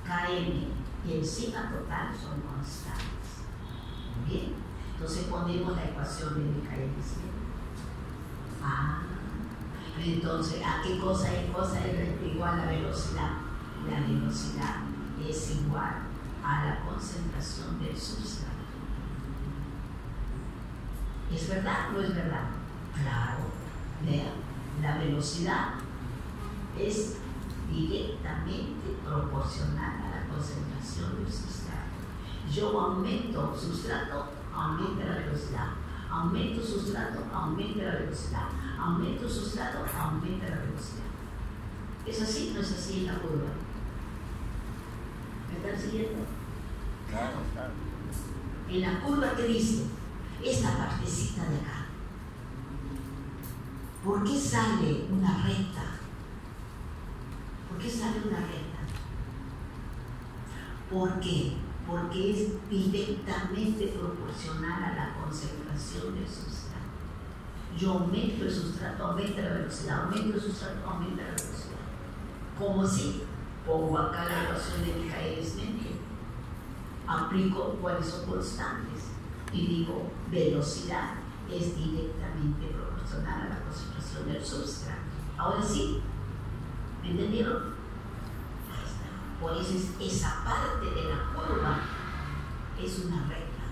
KM y enzima total son constantes. ¿Bien? Entonces ponemos la ecuación de Michaelis Menten. Entonces, ¿a qué cosa es igual la velocidad? La velocidad es igual a la concentración del sustrato. ¿Es verdad o no es verdad? Claro. Vean, la velocidad es directamente proporcional a la concentración del sustrato. Yo aumento sustrato, aumenta la velocidad. Aumento sustrato, aumenta la velocidad. Aumento sustrato, aumenta la velocidad. ¿Es así o no es así en la curva? ¿Me están siguiendo? Claro. En la curva que dice, esta partecita de acá, ¿por qué sale una recta? ¿Por qué sale una recta? ¿Por qué? Porque es directamente proporcional a la concentración del sustrato. Yo aumento el sustrato, aumenta la velocidad, aumento el sustrato, aumenta la velocidad. ¿Cómo si? Pongo acá la ecuación de Michaelis Menten, aplico cuáles son constantes y digo velocidad es directamente proporcional a la concentración del sustrato. Ahora sí, ¿me entendieron? Ahí está. Por eso esa parte de la curva es una recta.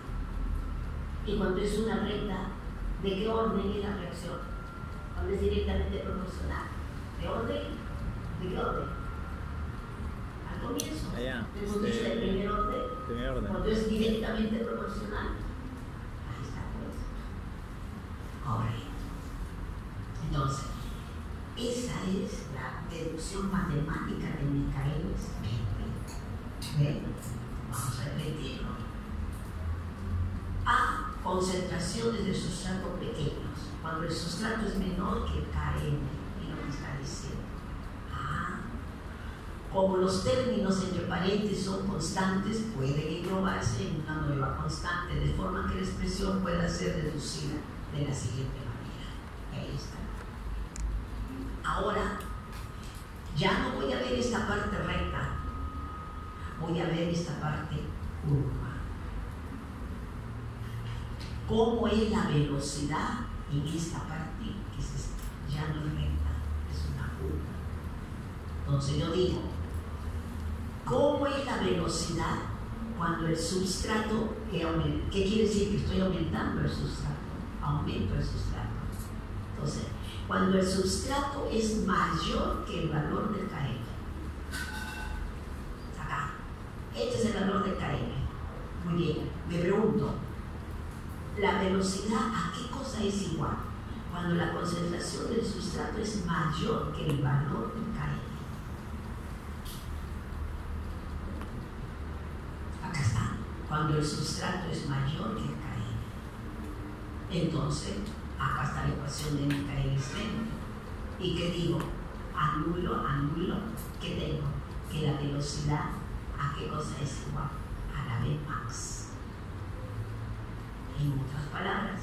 Y cuando es una recta, ¿de qué orden es la reacción? Cuando es directamente proporcional. ¿De orden? ¿De qué orden? Al comienzo. Hemos dicho de primer orden. Cuando es directamente proporcional. Ahí está, pues. Ahora. Entonces, esa es la deducción matemática de Michaelis Menten. ¿Ven? Vamos a repetirlo. A concentraciones de sustrato pequeños, cuando el sustrato es menor que el KM, y lo que está diciendo. Como los términos entre paréntesis son constantes, pueden englobarse en una nueva constante, de forma que la expresión pueda ser deducida de la siguiente manera. Ahí está. Ahora, ya no voy a ver esta parte recta, voy a ver esta parte curva. ¿Cómo es la velocidad en esta parte que ya no es recta, es una curva? Entonces yo digo, ¿cómo es la velocidad cuando el sustrato aumenta? ¿Qué quiere decir? Que estoy aumentando el sustrato, aumento el sustrato. Entonces, cuando el sustrato es mayor que el valor del KM, acá, este es el valor del KM. Muy bien, me pregunto, ¿la velocidad a qué cosa es igual? Cuando la concentración del sustrato es mayor que el valor del KM. Acá está, cuando el sustrato es mayor que el KM. Entonces, acá está la ecuación de Michaelis-Menten. ¿Y qué digo? Anulo, ¿qué tengo? Que la velocidad, ¿a qué cosa es igual? A la Vmax. En otras palabras,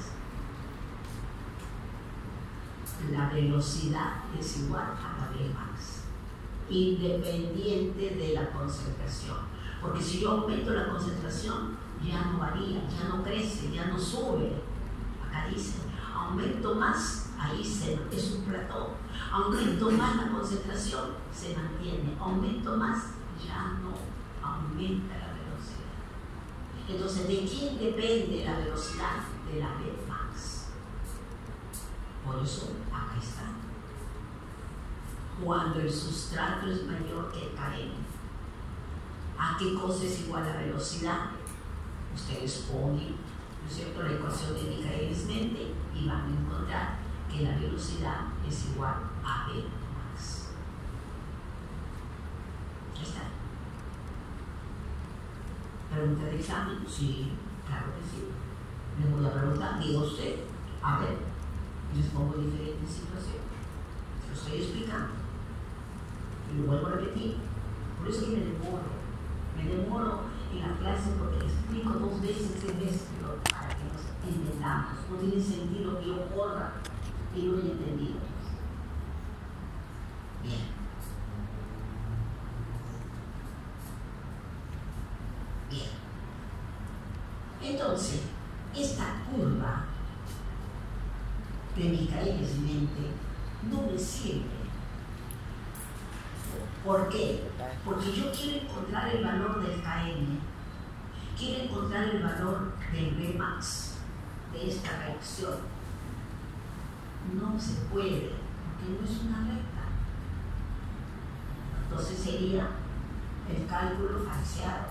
la velocidad es igual a la Vmax, independiente de la concentración. Porque si yo aumento la concentración, ya no varía, ya no crece, ya no sube. Acá dice, aumento más, ahí es un plató. Aumento más la concentración, se mantiene. Aumento más, ya no aumenta la velocidad. Entonces, ¿de quién depende la velocidad? De la Vmax. Por eso, acá está. Cuando el sustrato es mayor que el KM, ¿a qué cosa es igual la velocidad? Ustedes ponen, ¿no es cierto?, la ecuación de Michaelis-Menten y van a encontrar que la velocidad es igual a Vmax. ¿Ya está? ¿Pregunta de examen? Sí, claro que sí. Les voy a preguntar, diga usted, a ver, les pongo diferentes situaciones. Lo estoy explicando. Y lo vuelvo a repetir. Por eso que me demoro en la clase porque explico 2 veces, 3 veces, pero para que nos entendamos. No tiene sentido que yo corra y no haya entendido. Bien. Bien. Entonces, esta curva de Michaelis-Menten no me sirve. ¿Por qué? Porque yo quiero encontrar el valor del KM, quiero encontrar el valor del Vmax, de esta reacción. No se puede, porque no es una recta. Entonces sería el cálculo falseado.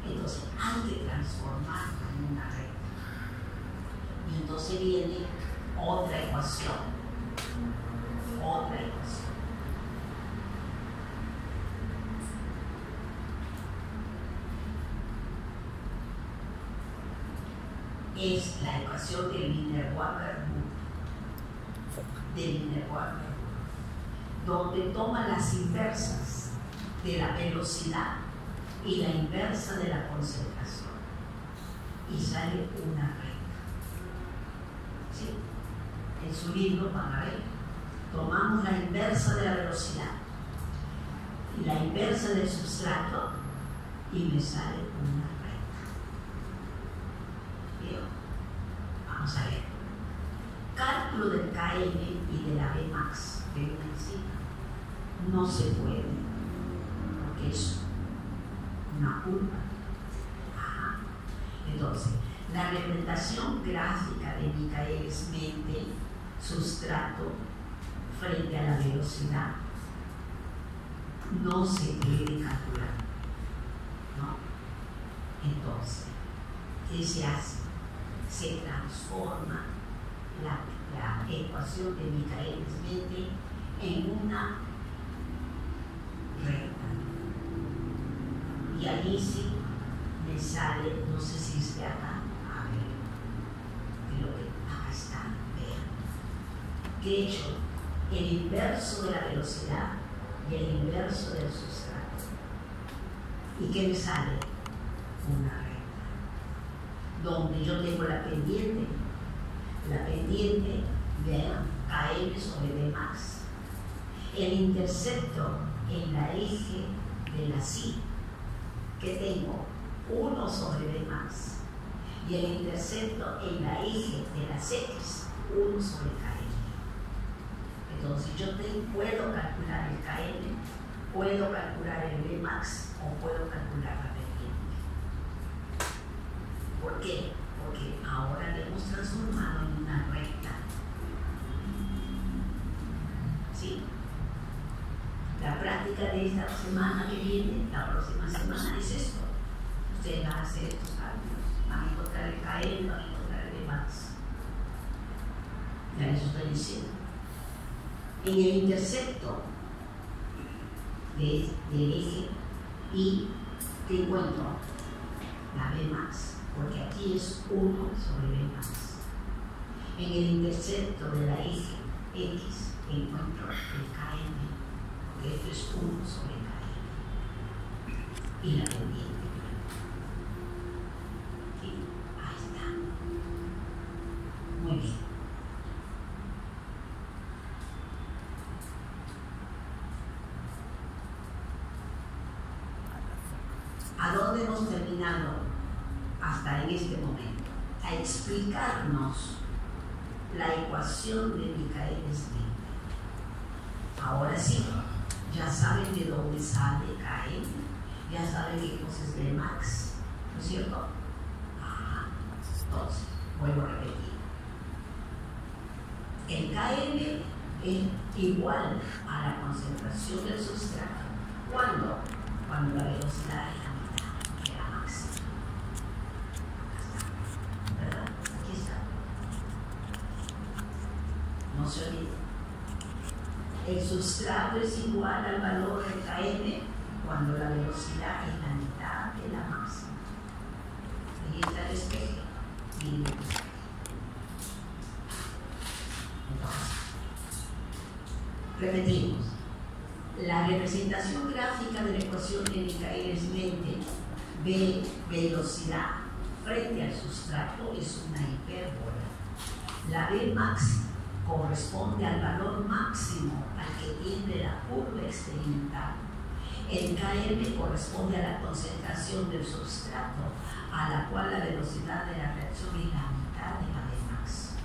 Entonces hay que transformarla en una recta. Y entonces viene otra ecuación. Otra ecuación. Es la ecuación de Wiener-Walker-Burg, donde toma las inversas de la velocidad y la inversa de la concentración y sale una recta. ¿Sí? En su libro van a ver, tomamos la inversa de la velocidad y la inversa del sustrato y me sale una recta. Vamos a ver. Cálculo del KM y de la Vmax de una enzima no se puede porque es una curva. Ajá. Entonces, la representación gráfica de Michaelis-Menten, sustrato frente a la velocidad, no se puede calcular. ¿No? Entonces, ¿qué se hace? Se transforma la ecuación de Michaelis-Menten en una recta. Y ahí sí me sale, no sé si es de acá, a ver, pero acá está, vean. Que he hecho el inverso de la velocidad y el inverso del sustrato. ¿Y qué me sale? Una recta. Donde yo tengo la pendiente, vean, Km sobre B max. El intercepto en la eje de la Y, que tengo 1 sobre B max. Y el intercepto en la eje de las X, 1 sobre Km. Entonces yo puedo calcular el Km, puedo calcular el B max o puedo calcular la pendiente. ¿Por qué? Porque ahora le hemos transformado en una recta. ¿Sí? La práctica de esta semana que viene, la próxima semana, es esto. Ustedes van a hacer estos cálculos, van a encontrar el KM, van a encontrar el B max. Ya les estoy diciendo. En el intercepto del eje Y te encuentro la B max, porque aquí es 1 sobre B max. En el intercepto de la eje X encuentro el KM, porque esto es 1 sobre KM. Y la pendiente. Y ahí está. Muy bien. ¿A dónde hemos terminado hasta en este momento? A explicarnos la ecuación de Michaelis-Menten. Ahora sí, ya saben de dónde sale Km, ya saben qué cosa es B max, ¿no es cierto? Entonces, vuelvo a repetir. El Km es igual a la concentración del sustrato. ¿Cuándo? Cuando la velocidad es la mitad de la máxima. Acá está, ¿verdad? Aquí está. No se olviden. El sustrato es igual al valor de Km cuando la velocidad es la mitad de la máxima. Ahí está el espejo. Miren el espejo. Entonces, repetimos. La representación gráfica de la ecuación de Michaelis-Menten, B velocidad frente al sustrato, es una hipérbola. La B max corresponde al valor máximo al que tiende la curva experimental. El Km corresponde a la concentración del sustrato, a la cual la velocidad de la reacción es la mitad de la B max.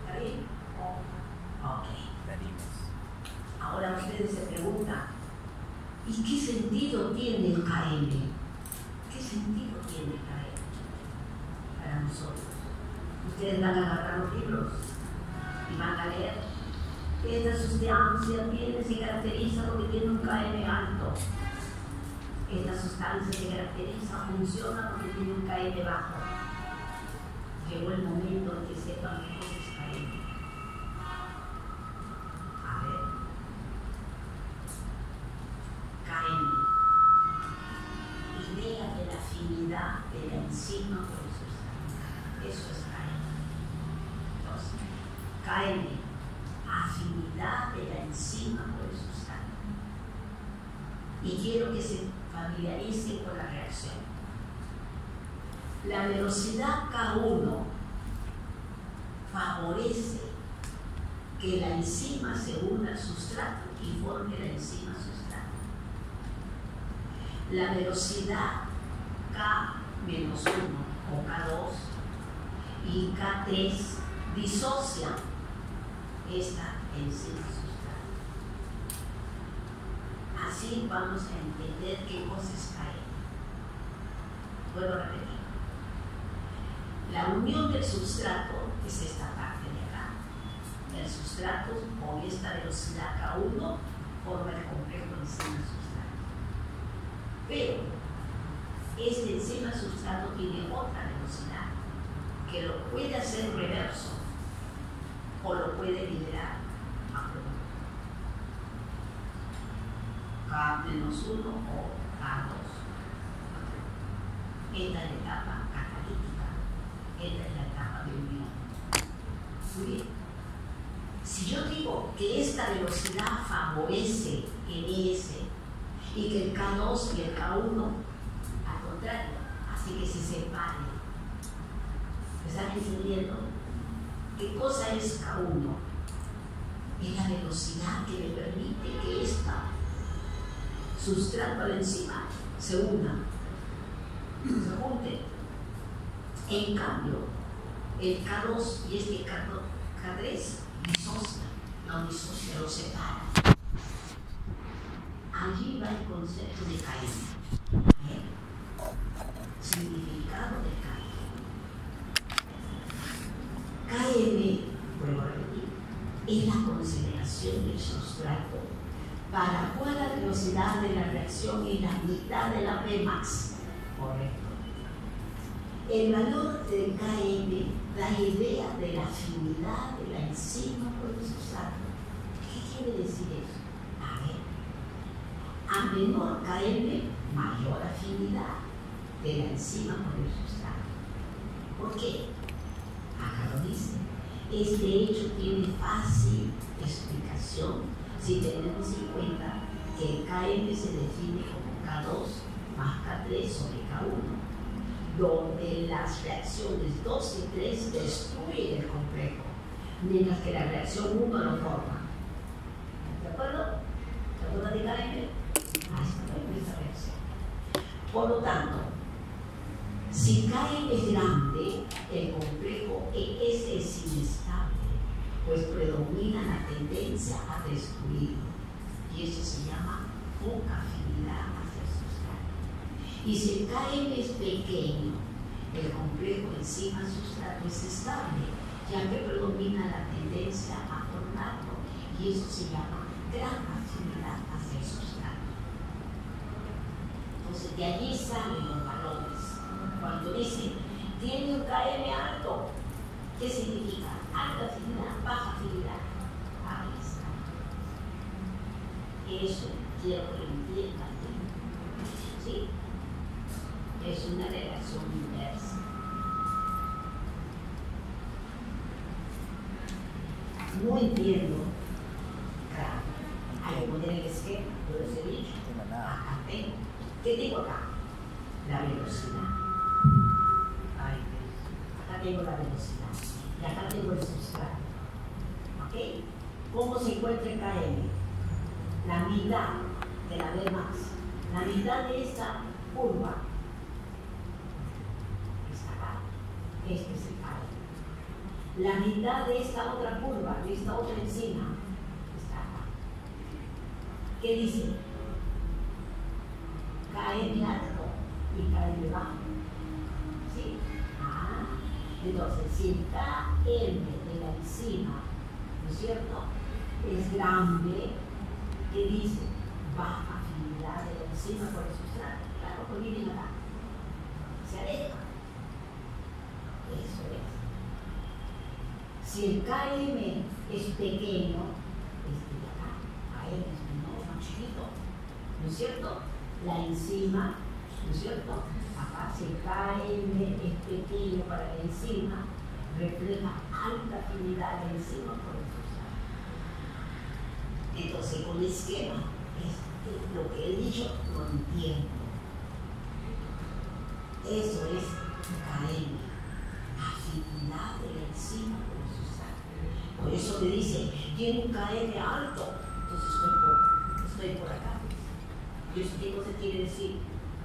¿Está bien? Ok. Ahora ustedes se preguntan, ¿y qué sentido tiene el Km? ¿Qué sentido tiene el Km para nosotros? Ustedes van a agarrar los libros y van a leer que esta sustancia se caracteriza porque tiene un Km alto. Esta sustancia se caracteriza, funciona porque tiene un Km bajo. Llegó el momento en que sepan qué cosa es Km. A ver. Km. Idea de la afinidad de la enzima por el sustrato. Eso es Km. Entonces, Km, afinidad de la enzima por el sustrato. Y quiero que se familiaricen con la reacción. La velocidad K1 favorece que la enzima se una al sustrato y forme la enzima sustrato. La velocidad K-1 o K2 y K3 disocian esta enzima sustrato. Así vamos a entender qué cosa es Km. Vuelvo a repetir. La unión del sustrato es esta parte de acá. El sustrato con esta velocidad K1 forma el complejo enzima-sustrato. Pero este enzima-sustrato tiene otra velocidad que lo puede hacer reverso o lo puede liberar a K-1 o K2. Esta es la etapa catalítica. Esta es la etapa de unión. Muy bien. Si yo digo que esta velocidad favorece el ES y que el K2 y el K1, al contrario, hace hace que se separe. ¿Me están entendiendo? ¿Qué cosa es K1? Es la velocidad que le permite que esta sustrato a la enzima se una, se junte. En cambio, el K2 y este K3 disocian, no disocia, lo separa. Allí va el concepto de KM. Significado de KM. KM, vuelvo a repetir, es la consideración del sustrato para cual la velocidad de la reacción es la mitad de la Pmax. Correcto. El valor de KM da idea de la afinidad de la enzima por el sustrato. ¿Qué quiere decir eso? A menor KM, mayor afinidad de la enzima por el sustrato. ¿Por qué? Acá lo dice. Este hecho tiene fácil explicación si tenemos en cuenta que el KM se define como K2 más K3 sobre K1, donde las reacciones 2 y 3 destruyen el complejo, mientras que la reacción 1 lo forma. ¿De acuerdo? ¿De acuerdo de KM? Esta reacción. Por lo tanto, si KM es grande, el complejo ES es inestable, pues predomina la tendencia a destruirlo, y eso se llama poca afinidad hacia el sustrato. Y si el KM es pequeño, el complejo enzima-sustrato es estable, ya que predomina la tendencia a formarlo, y eso se llama gran afinidad hacia el sustrato. Entonces, de allí salen los valores. Cuando dicen, tiene un KM alto, ¿qué significa? Alta afinidad, baja afinidad. Ahí está. Eso quiero que lo entiendan. ¿Sí? Es una relación inversa. No entiendo. Claro, hay que poner el esquema, yo les he dicho. Acá tengo. ¿Qué tengo acá? La velocidad. Ay, acá tengo la velocidad. Y acá tengo el sustrato. ¿Ok? ¿Cómo se encuentra el KM? La mitad de la Vmax. La mitad de esta curva está acá. Este es el KM. La mitad de esta otra curva, de esta otra enzima, está acá. ¿Qué dice? KM alto y KM bajo. ¿Sí? Entonces, si el KM de la enzima, ¿no es cierto?, es grande, ¿qué dice? Baja afinidad de la enzima por el sustrato. Claro, pues miren acá. Se aleja. Eso es. Si el KM es pequeño, este de acá, KM es menor, más chiquito, ¿no es cierto? La enzima, ¿no es cierto? Acá, si el KM es pequeño para la enzima, refleja alta afinidad de la enzima por el sustrato. Entonces, con el esquema, lo que he dicho, lo entiendo. Eso es KM, afinidad de la enzima por el sustrato. Por eso me dice, tiene un KM alto, entonces estoy por acá. ¿Y eso qué cosa quiere decir?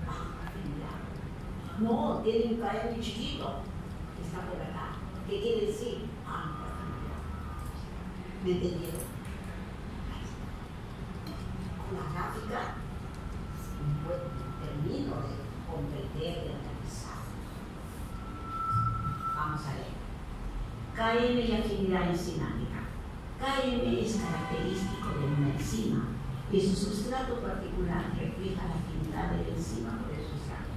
Baja afinidad. No, tiene un KM chiquito, está por acá. ¿Qué quiere decir? Alta afinidad. ¿Me entendieron? Con la gráfica, termino de comprender, de analizar. Vamos a ver. KM y afinidad enzimática. KM es característico de una enzima que su sustrato particular refleja la afinidad de la enzima por el sustrato.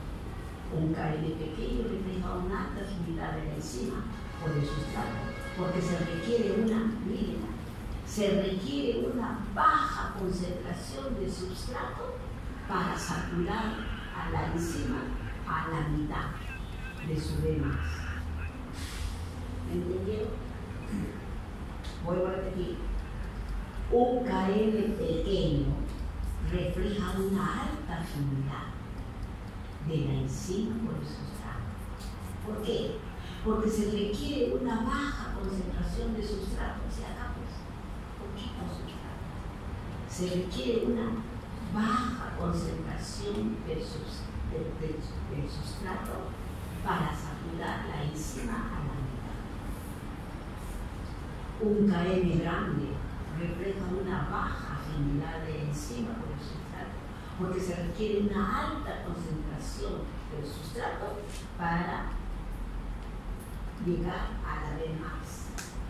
Un KM pequeño refleja una alta afinidad de la enzima por el sustrato, porque se requiere una baja concentración de sustrato para saturar a la enzima a la mitad de su Vmax. ¿Me entendieron? Vuelvo a repetir. Un KM pequeño refleja una alta afinidad de la enzima por el sustrato. ¿Por qué? Porque se requiere una baja concentración de sustrato, o sea, acá pues, poquito sustrato. Se requiere una baja concentración del sustrato para saturar la enzima a la mitad. Un km grande refleja una baja afinidad de enzima por el sustrato, porque se requiere una alta concentración del sustrato para llegar a la B más,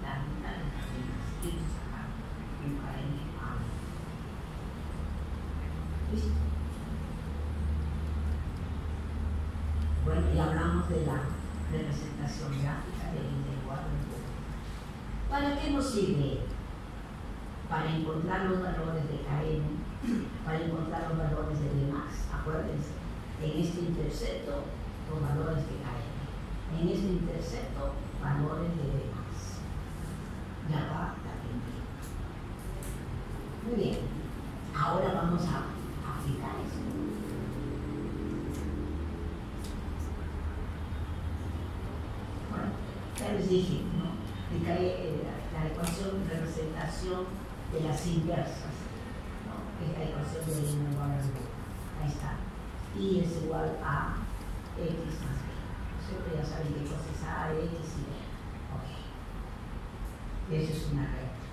la mitad de la B más, y sacar un km grande. ¿Listo? Bueno, y hablamos de la representación gráfica del integral del punto. ¿Para qué nos sirve? Para encontrar los valores de Km, para encontrar los valores de B+. Acuérdense, en este intercepto, los valores de Km. En este intercepto, valores de B+. Ya va la primera. Muy bien. Ahora vamos a aplicar eso. Bueno, ya les dije, ¿no? La ecuación de representación de las inversas, ¿no? Es la ecuación de I igual a B. Ahí está. I es igual a X más B. Siempre ya saben qué cosa es A, X y B. Ok. Eso es una recta.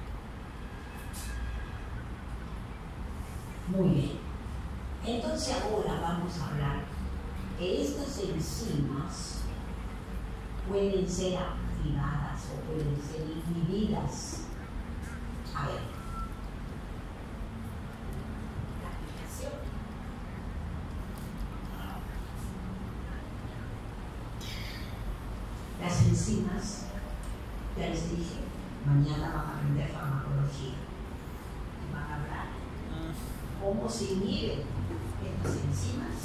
Muy bien. Entonces ahora vamos a hablar que estas enzimas pueden ser activadas o pueden ser inhibidas. A ver. La aplicación. Las enzimas, ya les dije, mañana van a aprender farmacología. Y van a hablar cómo se inhiben estas enzimas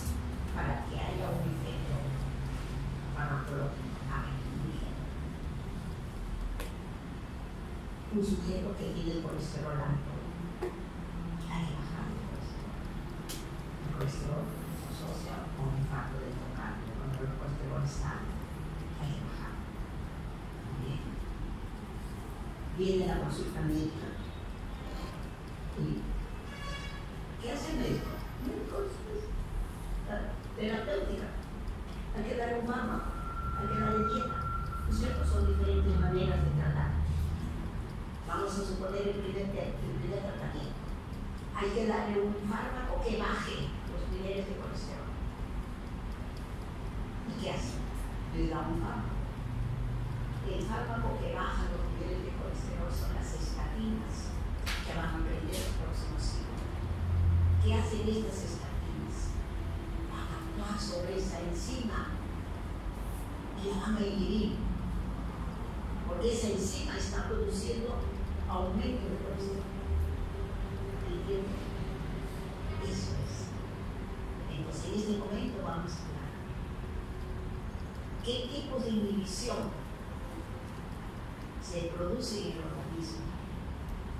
para que haya un efecto farmacológico. Un sujeto que tiene el colesterol alto, hay que bajar el colesterol. El colesterol se asocia con un infarto del miocardio. Cuando el colesterol está alto, hay que bajar. Bien. Viene la consulta médica. ¿Y qué hace el médico? Terapéutica. Hay que darle un fármaco, hay que darle dieta. ¿No es cierto? Son diferentes maneras de tratar. Vamos a suponer el primer tratamiento. Hay que darle un fármaco que baje los niveles de colesterol. ¿Y qué hace? Le da un fármaco. El fármaco que baja los niveles de colesterol son las estatinas, que van a aprender los próximos siglos. ¿Qué hacen estas estatinas? Van a actuar sobre esa enzima y la van a inhibir. Porque esa enzima está produciendo aumento de colesterol. ¿Entienden? Eso es. Entonces, en este momento vamos a hablar. ¿Qué tipo de inhibición se produce en el organismo?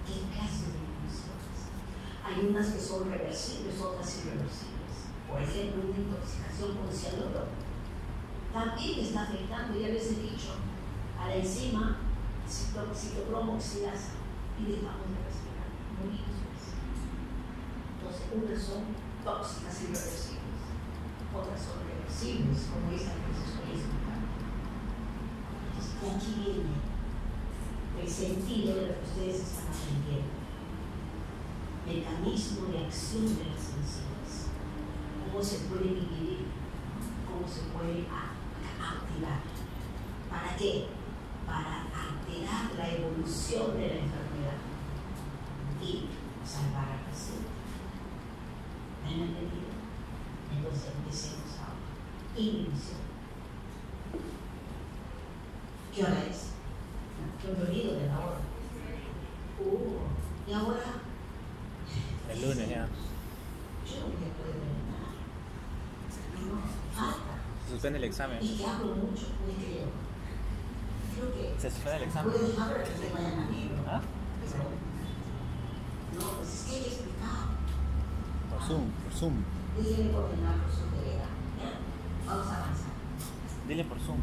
¿Qué clase de inhibiciones? Hay unas que son reversibles, otras irreversibles. Por ejemplo, una intoxicación con cianuro también está afectando, ya les he dicho, a la enzima citocromoxilasa y dejamos de respirar, morimos. Entonces, unas son tóxicas y reversibles, otras son reversibles, como esa que les estoy explicando. Entonces, de aquí viene el sentido de lo que ustedes están aprendiendo. Mecanismo de acción de las enzimas. Cómo se puede dividir, cómo se puede activar. ¿Para qué? Para alterar la evolución de la enfermedad y salvar al paciente. ¿Me han entendido? Entonces empecemos ahora. Inhibición. ¿Qué hora es? Yo me olvido de la hora. ¿Y ahora? El lunes ya. Yo no voy a poder ver nada. No, falta. Se suspende el examen. Y que hablo mucho, pues creo que Se suspende el examen. puedo dejar que se vayan a libro. ¿Ah? Pero, no, pues es que hay que explicar. Por Zoom, por Zoom. Déjenme coordinar con su tarea. ¿Ya? Vamos a avanzar. Dile por Zoom.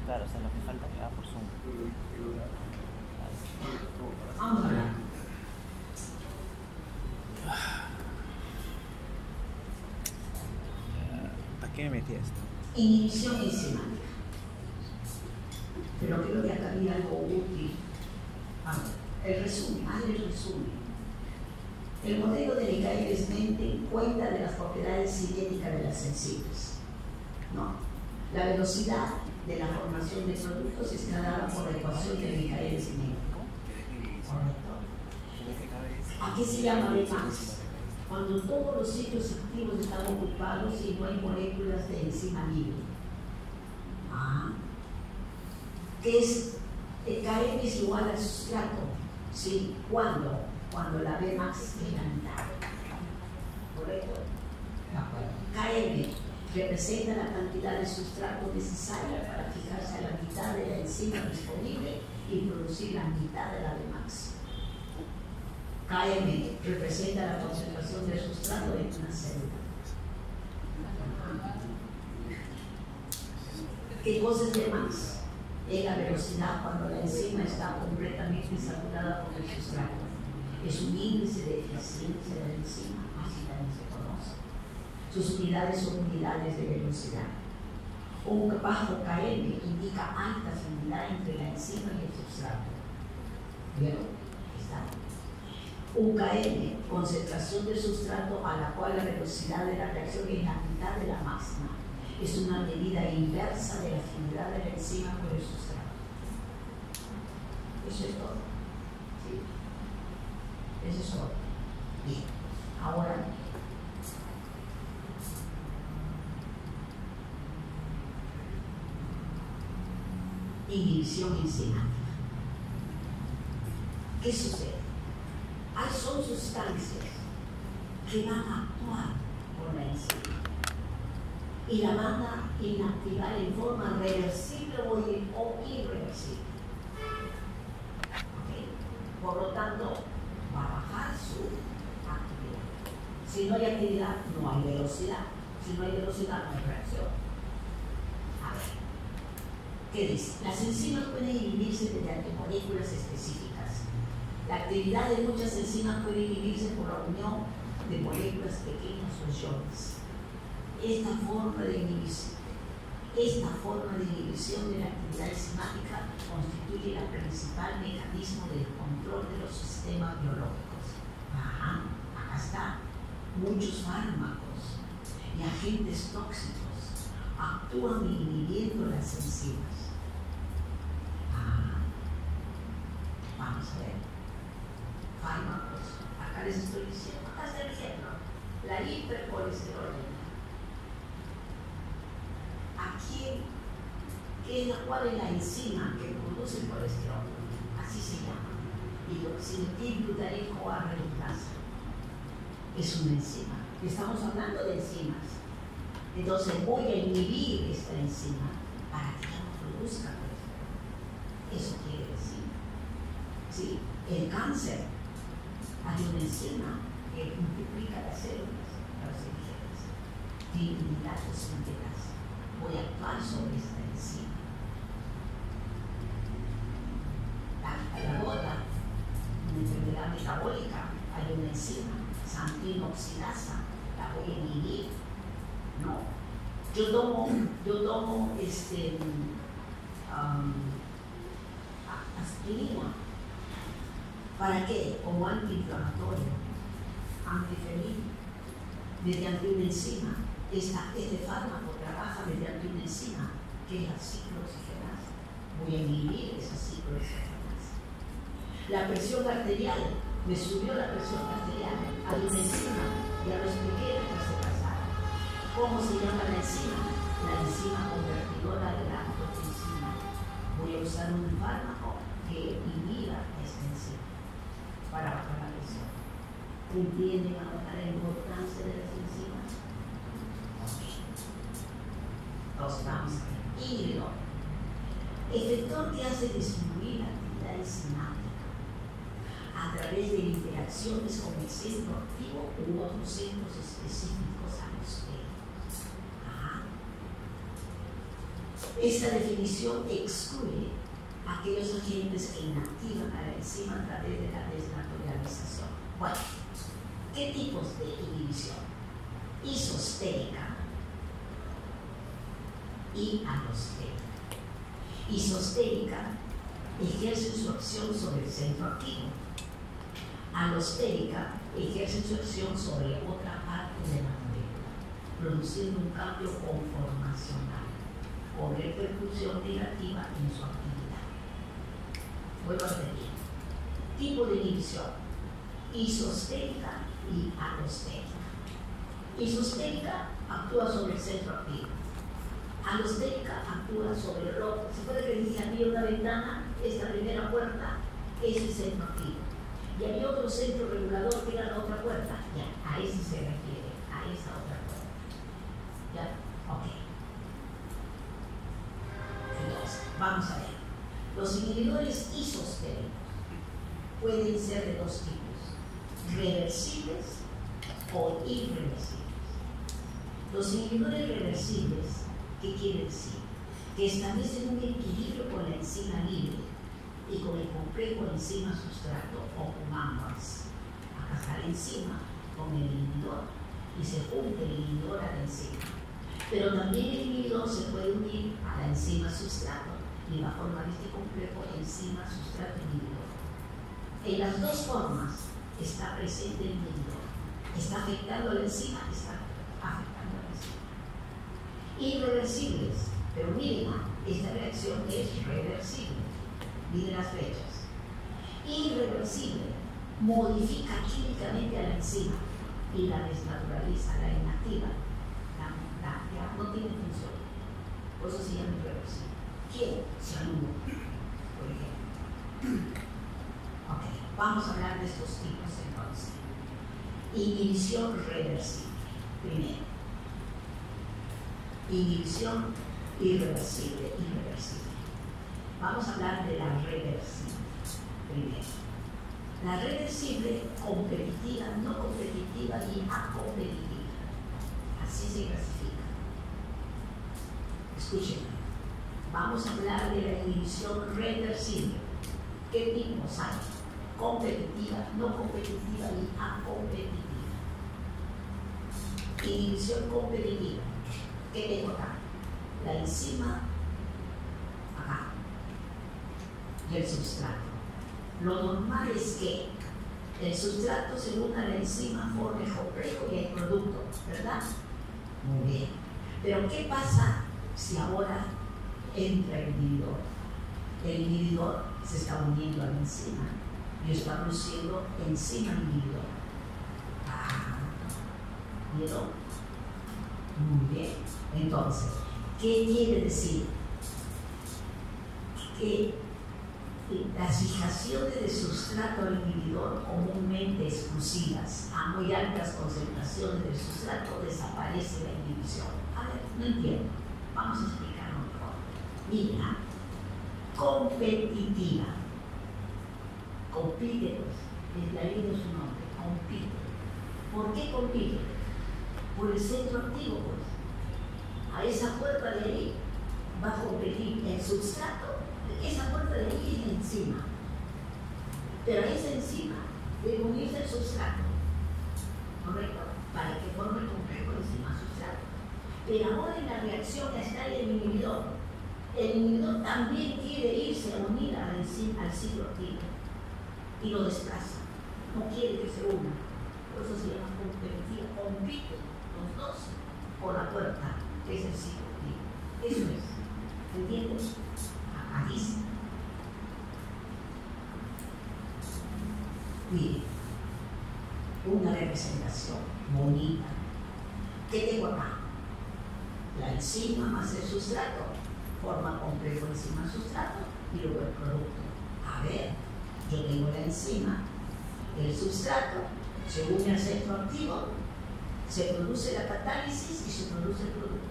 Claro, o sea, lo que falta que haga por Zoom. Vamos a hablar. ¿Para qué me metí esto? Inhibición enzimática. Pero creo que acá había algo útil. Vamos, el resumen, el resumen. El modelo de Michaelis-Menten cuenta de las propiedades cinéticas de las enzimas. ¿No? La velocidad de la formación de productos está dada por la ecuación de Michaelis-Menten. ¿Correcto? ¿A qué se llama Vmax? Cuando todos los sitios activos están ocupados y no hay moléculas de enzima libre. ¿Qué es? Km es igual al sustrato. ¿Sí? ¿Cuándo? Cuando la Vmax es la mitad. ¿Correcto? Km representa la cantidad de sustrato necesaria para fijarse a la mitad de la enzima disponible y producir la mitad de la Vmax. Km representa la concentración del sustrato en una célula. ¿Qué cosa es Vmax? Es la velocidad cuando la enzima está completamente saturada por el sustrato. Es un índice de eficiencia de la enzima, así también se conoce. Sus unidades son unidades de velocidad. Un bajo Km indica alta afinidad entre la enzima y el sustrato. ¿Vieron? Está. Un Km, concentración del sustrato a la cual la velocidad de la reacción es la mitad de la máxima. Es una medida inversa de la afinidad de la enzima por el sustrato. Eso es todo. ¿Sí? Eso es todo. Bien. Ahora, inhibición enzimática. ¿Qué sucede? Son sustancias que van a actuar por la enzima y la van a inactivar en forma reversible o irreversible. ¿Okay? Por lo tanto, va a bajar su actividad. Si no hay actividad, no hay velocidad. Si no hay velocidad, no hay reacción. A ver, ¿qué dice? Las enzimas pueden inhibirse mediante moléculas específicas. La actividad de muchas enzimas puede inhibirse por la unión de moléculas pequeñas o iones. Esta forma de inhibición de la actividad enzimática constituye el principal mecanismo del control de los sistemas biológicos. Acá está. Muchos fármacos y agentes tóxicos actúan inhibiendo las enzimas. Vamos a ver. Fármacos. Acá les estoy diciendo, acá está el ejemplo. La hipercolesterolemia. Aquí, ¿cuál es la enzima que produce el colesterol? Así se llama. Hidroximetilglutarico-A reductasa. Es una enzima. Estamos hablando de enzimas. Entonces voy a inhibir esta enzima para que ya no produzca colesterol. Eso quiere decir. ¿Sí? El cáncer. Hay una enzima que multiplica las células cancerígenas. Tiene unidades enteras. Voy a actuar sobre esta enzima. La gota, una enfermedad metabólica, hay una enzima, sanguinoxidasa, la voy a inhibir. No. Yo tomo aspirina. ¿Para qué? Como antiinflamatorio, antifelino, mediante una enzima. Este fármaco trabaja mediante una enzima, que es la ciclooxigenasa. Voy a inhibir esa ciclooxigenasa. La presión arterial, me subió la presión arterial. Hay una enzima, ya lo expliqué la clase pasada. ¿Cómo se llama la enzima? La enzima convertidora de la angiotensina. Voy a usar un fármaco que inhiba esta enzima para bajar la presión. ¿Entienden ahora la importancia de las enzimas? Entonces vamos a ver. Inhibidor. Efector que hace disminuir la actividad enzimática a través de interacciones con el centro activo u otros centros específicos a los que. Esta definición excluye aquellos agentes que inactivan a la enzima a través de la desnaturalización. Bueno, ¿qué tipos de inhibición? Isostérica y alostérica. Isostérica ejerce su acción sobre el centro activo. Alostérica ejerce su acción sobre otra parte de la molécula, produciendo un cambio conformacional con repercusión negativa en su actividad. Vuelvo a repetir. Tipo de inhibición: isostérica y alostérica. Isostérica actúa sobre el centro activo. Alostérica actúa sobre el otro. Se puede que dije, había una ventana, esta primera puerta es el centro activo. Y había otro centro regulador que era la otra puerta. Ya, a ese se refiere, a esa otra puerta. ¿Ya? Ok. Entonces, vamos a ver. Los inhibidores isostéricos pueden ser de dos tipos: reversibles o irreversibles. Los inhibidores reversibles, ¿qué quiere decir? Que establecen un equilibrio con la enzima libre y con el complejo enzima-sustrato o con ambas. Acá está la enzima con el inhibidor y se junta el inhibidor a la enzima. Pero también el inhibidor se puede unir a la enzima-sustrato y va a formar este complejo enzima-sustrato-inhibidor. En las dos formas está presente el inhibidor. Está afectando a la enzima, está afectando a la enzima. Irreversibles, pero miren, esta reacción es reversible. Miren las fechas. Irreversible, modifica químicamente a la enzima y la desnaturaliza, la inactiva. Ya no tiene función. Por eso se llama irreversible. ¿Quién? Cianuro, por ejemplo. Ok, vamos a hablar de estos tipos entonces. Inhibición reversible. Primero. Inhibición irreversible. Vamos a hablar de la reversible. Primero. La reversible, competitiva, no competitiva y acompetitiva. Así se clasifica. Escúchenme. Vamos a hablar de la inhibición reversible. ¿Qué tipos hay? Competitiva, no competitiva y acompetitiva. Inhibición competitiva. ¿Qué tengo acá? La enzima acá y el sustrato. Lo normal es que el sustrato se una a la enzima, forme el complejo y el producto, ¿verdad? Muy bien. Pero ¿qué pasa si ahora entra el inhibidor? El inhibidor se está uniendo a la enzima y está produciendo enzima inhibidor. ¿Vieron? Muy bien. Entonces, ¿qué quiere decir? Que las fijaciones de sustrato al inhibidor, comúnmente exclusivas a muy altas concentraciones del sustrato, desaparece la inhibición. A ver, no entiendo. Vamos a explicarlo mejor. Mira, competitiva. Compite, pues, es la ley de su nombre, compite. ¿Por qué compite? Por el centro activo, pues. A esa puerta de ahí va a competir el sustrato. Esa puerta de ahí es la enzima. Pero a esa enzima debe unirse el sustrato, ¿correcto? Para que forme el complejo enzima-sustrato. Pero ahora en la reacción está el inhibidor. El inhibidor también quiere irse a unir a la enzima, al ciclo activo y lo desplaza. No quiere que se una. Por eso se llama competitiva. Compiten los dos por la puerta, que es el ciclo activo. Eso es. ¿Entiendes? Aquí está. Mire, una representación bonita. ¿Qué tengo acá? La enzima más el sustrato forma complejo enzima-sustrato y luego el producto. A ver, yo tengo la enzima, el sustrato se une al centro activo, se produce la catálisis y se produce el producto.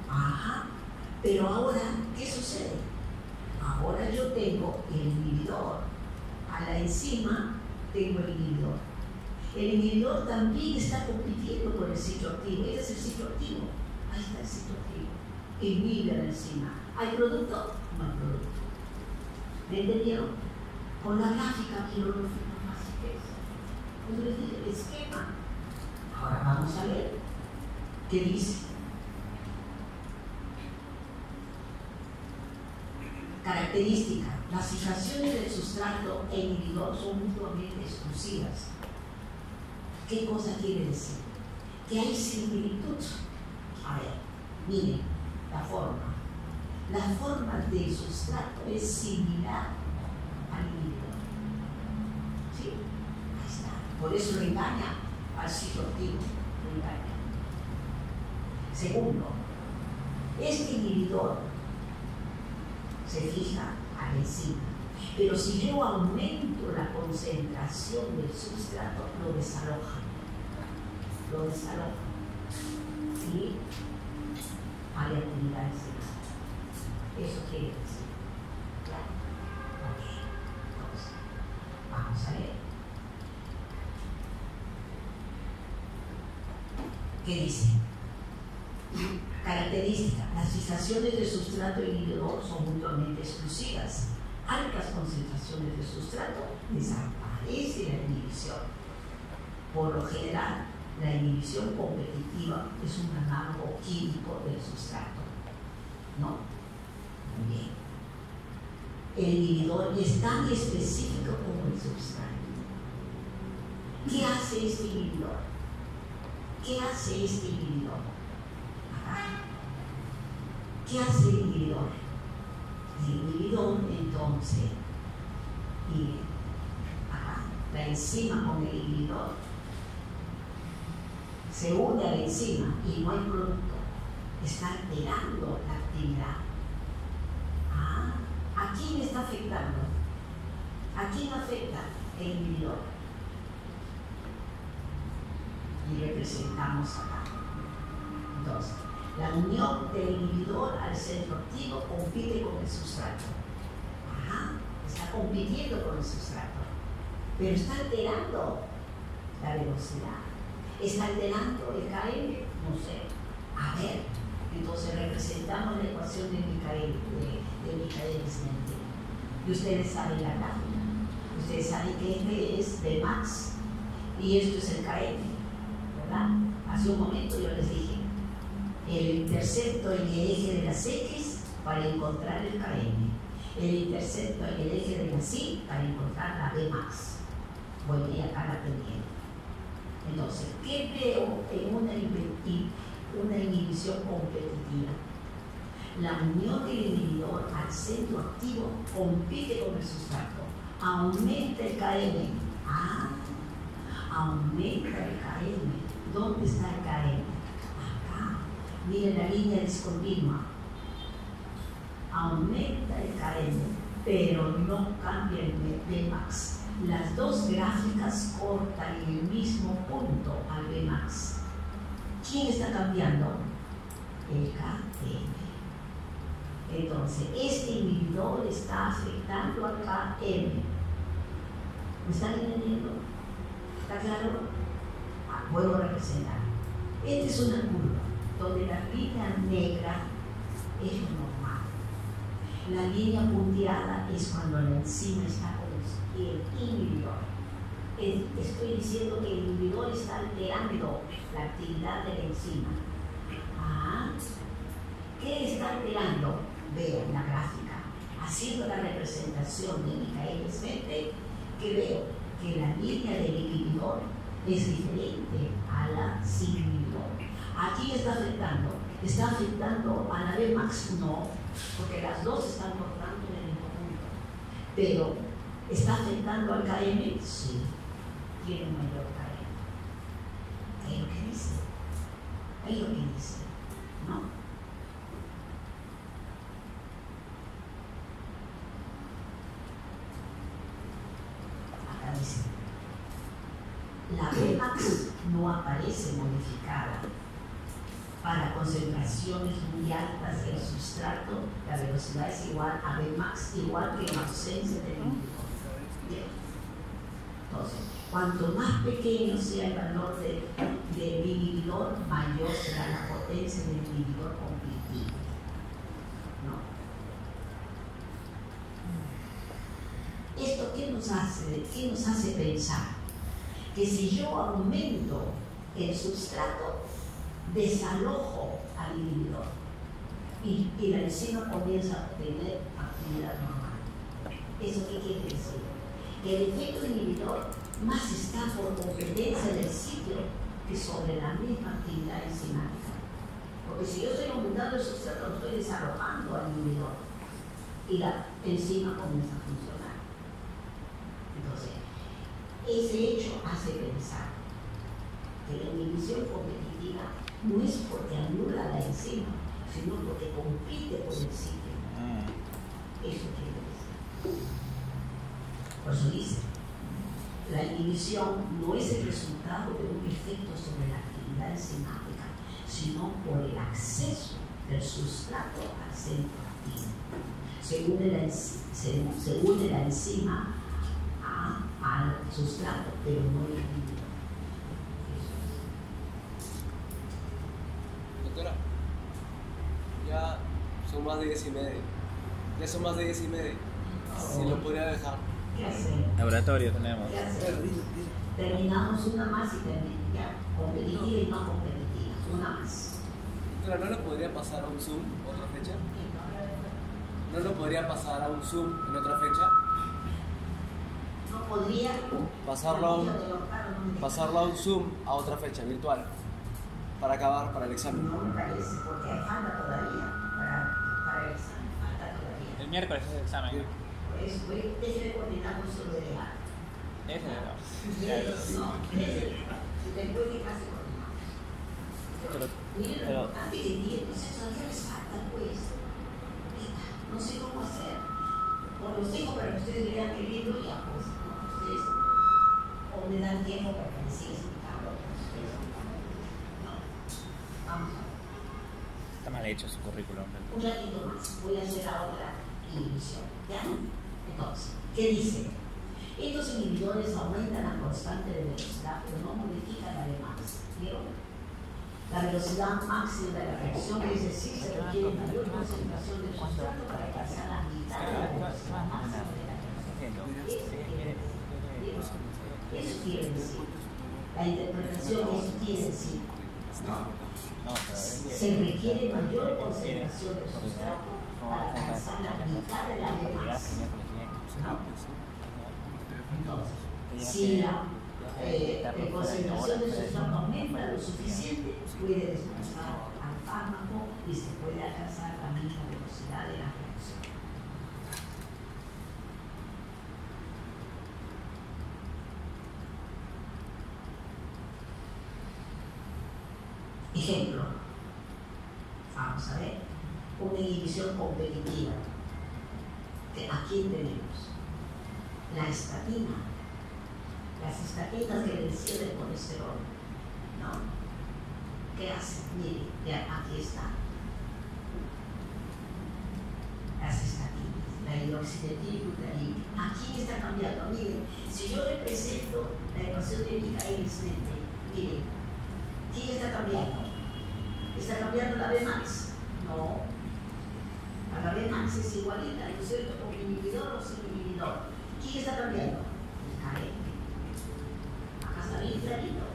Ajá. Pero ahora, ¿qué sucede? Ahora yo tengo el inhibidor. A la enzima tengo el inhibidor. El inhibidor también está compitiendo con el sitio activo. Este es el sitio activo. Ahí está el sitio activo. inhibe la enzima. ¿Hay producto? No hay producto. ¿Me entendieron? Con la gráfica quiero lo más que es. Entonces les dije el esquema. Ahora vamos a ver qué dice. Característica. Las fijaciones del sustrato e inhibidor son mutuamente exclusivas. ¿Qué cosa quiere decir? Que hay similitud. A ver, miren la forma. La forma del sustrato es similar al inhibidor. ¿Sí? Ahí está. Por eso lo engaña al psicoactivo. Lo engaña. Segundo, este inhibidor se fija a la enzima. Pero si yo aumento la concentración del sustrato, lo desaloja. Lo desaloja. ¿Sí? Hay actividad enzimática. Eso quiere decir. Claro. Entonces, vamos a ver. ¿Qué dice? Característica. Las fijaciones del sustrato inhibidor son mutuamente exclusivas. Altas concentraciones de sustrato, desaparece la inhibición. Por lo general, la inhibición competitiva es un análogo químico del sustrato. ¿No? Muy bien. El inhibidor es tan específico como el sustrato. ¿Qué hace este inhibidor? ¿Qué hace este inhibidor? ¿Qué hace el inhibidor? El inhibidor, entonces, la enzima con el inhibidor se une a la enzima y no hay producto. Está alterando la actividad. ¿A quién está afectando? ¿A quién afecta el inhibidor? Y representamos acá. Entonces, la unión del inhibidor al centro activo compite con el sustrato. Está compitiendo con el sustrato. Pero está alterando la velocidad. Está alterando el KM, no sé. A ver, entonces representamos la ecuación de Michaelis-Menten. Y ustedes saben la gráfica. Ustedes saben que este es Vmax y esto es el KM, ¿verdad? Hace un momento yo les dije el intercepto en el eje de las X para encontrar el KM, el intercepto en el eje de las Y para encontrar la Vmax. Bueno, y acá la tenía. Entonces, ¿qué veo en una inhibición competitiva? La unión del inhibidor al centro activo compite con el sustrato, aumenta el KM. Aumenta el KM. ¿Dónde está el KM? Acá. Miren la línea discontinua. Aumenta el KM, pero no cambia el Vmax. Las dos gráficas cortan en el mismo punto al Vmax. ¿Quién está cambiando? El KM. Entonces, este inhibidor está afectando al KM. ¿Me están entendiendo? ¿Está claro? Vuelvo a representar. Esta es una curva donde la línea negra es lo normal. La línea punteada es cuando la enzima está con el inhibidor. Estoy diciendo que el inhibidor está alterando la actividad de la enzima. ¿Qué está alterando? Vean la gráfica. Haciendo la representación de Michaelis-Menten, que veo que la línea del inhibidor es diferente a la sin inhibidor. ¿A quién está afectando? ¿Está afectando a la Vmax? No, porque las dos están cortando en el mismo punto. Pero, ¿está afectando al KM? Sí, tiene un mayor KM. Es lo que dice. Es lo que dice, ¿no? Acá dice, la Vmax no aparece modificada para concentraciones muy altas del sustrato. La velocidad es igual a Vmax, igual que en ausencia del inhibidor. Bien. Entonces, cuanto más pequeño sea el valor del inhibidor, mayor será la potencia del inhibidor competitivo. ¿qué nos hace pensar? Que si yo aumento el sustrato, desalojo al inhibidor y la enzima comienza a tener actividad normal. ¿Eso qué quiere decir? Que el efecto inhibidor más está por competencia del sitio que sobre la misma actividad enzimática. Porque si yo estoy aumentando el sustrato, lo estoy desalojando al inhibidor y la enzima comienza a funcionar. Entonces, ese hecho hace pensar que la inhibición competitiva no es porque anula la enzima, sino porque compite por el sitio. Eso quiere decir. Por eso dice, la inhibición no es el resultado de un efecto sobre la actividad enzimática, sino por el acceso del sustrato al centro activo. Se une la enzima al sustrato, pero no el inhibidor. Doctora, ya son más de 10:30. Ya son más de 10:30. Si lo podría dejar. ¿Qué hacer? Laboratorio tenemos. ¿Qué hacer? Terminamos una más y terminamos ya. Competitiva y no competitiva. Una más. Doctora, ¿no lo podría pasar a un Zoom otra fecha? ¿No lo podría pasar a un Zoom en otra fecha? No podría pasarlo a un Zoom a otra fecha virtual para acabar para el examen. No me parece, porque hay falta todavía para el examen. Falta todavía. El miércoles es el examen. Pues déjeme coordinar con su delegado. Ese no. No, después de casi coordinamos. Miren lo importante que tiene, entonces todavía les falta, pues. No sé cómo hacer. O los dejo para que ustedes vean el libro y ya, pues, ¿no? Ustedes, o me dan tiempo para que les siga explicando. No. Vamos a ver. Está mal hecho su currículum. Un ratito más, voy a hacer ahora la inhibición. ¿Ya? Entonces, ¿qué dice? Estos inhibidores aumentan la constante de velocidad, pero no modifican la de Max. ¿Vieron? La velocidad máxima de la reacción, es decir, se requiere mayor concentración de sustrato para alcanzar la mitad de la velocidad máxima de la reacción. Eso quiere decir. La interpretación de eso quiere decir. Se requiere mayor concentración de sustrato para alcanzar la mitad de la de Max. Entonces, si la concentración de sustrato aumenta lo suficiente, puede desplazar al fármaco y se puede alcanzar la misma velocidad de la reacción. Ejemplo, vamos a ver, una inhibición competitiva. ¿A quién tenemos? La estatina. Las estatinas que vencen el colesterol, ¿no? ¿Qué hacen? Mire, aquí está. Las estatinas, la hidroximetilglutarín. Aquí está cambiando. Miren, si yo represento la ecuación de Michaelis-Menten, miren, ¿quién está cambiando? ¿Está cambiando la Bmax? No. La Bmax es igualita, ¿no es cierto? Con inhibidor o sin inhibidor. ¿Quién está cambiando? El carente. Está bien clarito.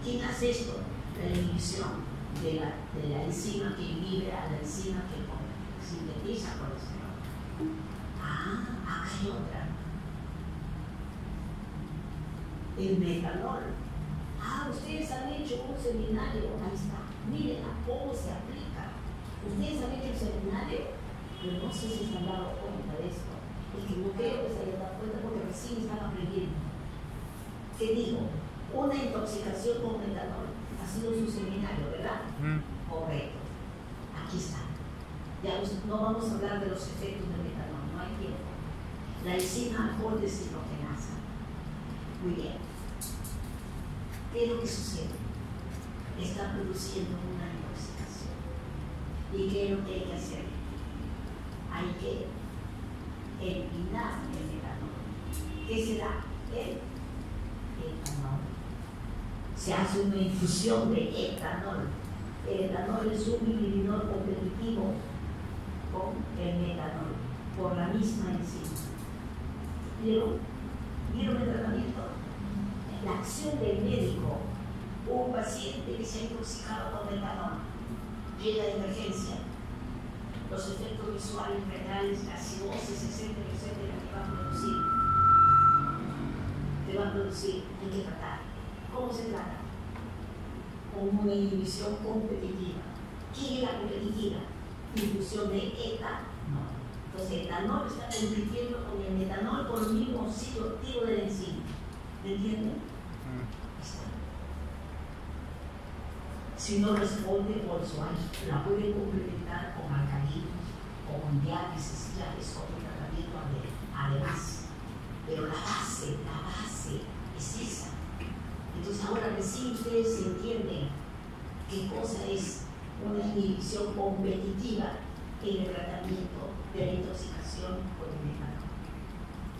¿Quién hace esto? La inhibición de la enzima que inhibe a la enzima que sintetiza colesterol. Acá hay otra. El metanol. Ustedes han hecho un seminario. Ahí está. Miren cómo se aplica. Ustedes han hecho el seminario, pero no sé si se han dado cuenta de esto. Es que no creo que se hayan dado cuenta porque recién están aprendiendo. ¿Qué digo? Una intoxicación con metanol. Ha sido su seminario, ¿verdad? Correcto. Aquí está. Ya no vamos a hablar de los efectos del metanol, no hay tiempo. La enzima alcohol-deshidrogenasa. Muy bien. ¿Qué es lo que sucede? Está produciendo una intoxicación. ¿Y qué es lo que hay que hacer? Hay que eliminar el metanol. ¿Qué será? El etanol. Se hace una infusión de etanol. El etanol es un inhibidor competitivo con el metanol por la misma enzima. ¿Vieron? ¿Vieron el tratamiento? La acción del médico. Un paciente que se ha intoxicado con metanol llega de emergencia. Los efectos visuales, renales, la acidosis, etcétera, etcétera, que va a producir. Que va a producir, hay que tratar. ¿Cómo se trata? Con una inhibición competitiva. ¿Quién es la competitiva? Infusión de etanol. Entonces, el etanol está compitiendo con el metanol por el mismo sitio activo de la enzima. ¿Me entienden? Si no responde, por eso la pueden complementar con alcalinos o con diálisis, ya es otro tratamiento además. Pero la base es esa. Entonces ahora recién ustedes entienden qué cosa es una inhibición competitiva en el tratamiento de la intoxicación por el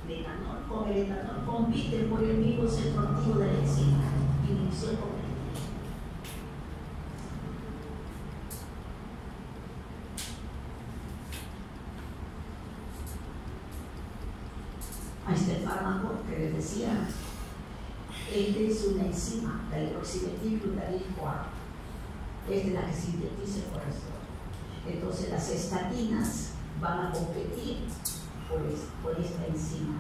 metanol. Con el etanol compiten por el mismo centro activo de la enzima. Inhibición competitiva. Este fármaco que les decía, este es una enzima, la hidroximetilglutarid-CoA. Es de la que sintetiza el colesterol. Entonces las estatinas van a competir por esta enzima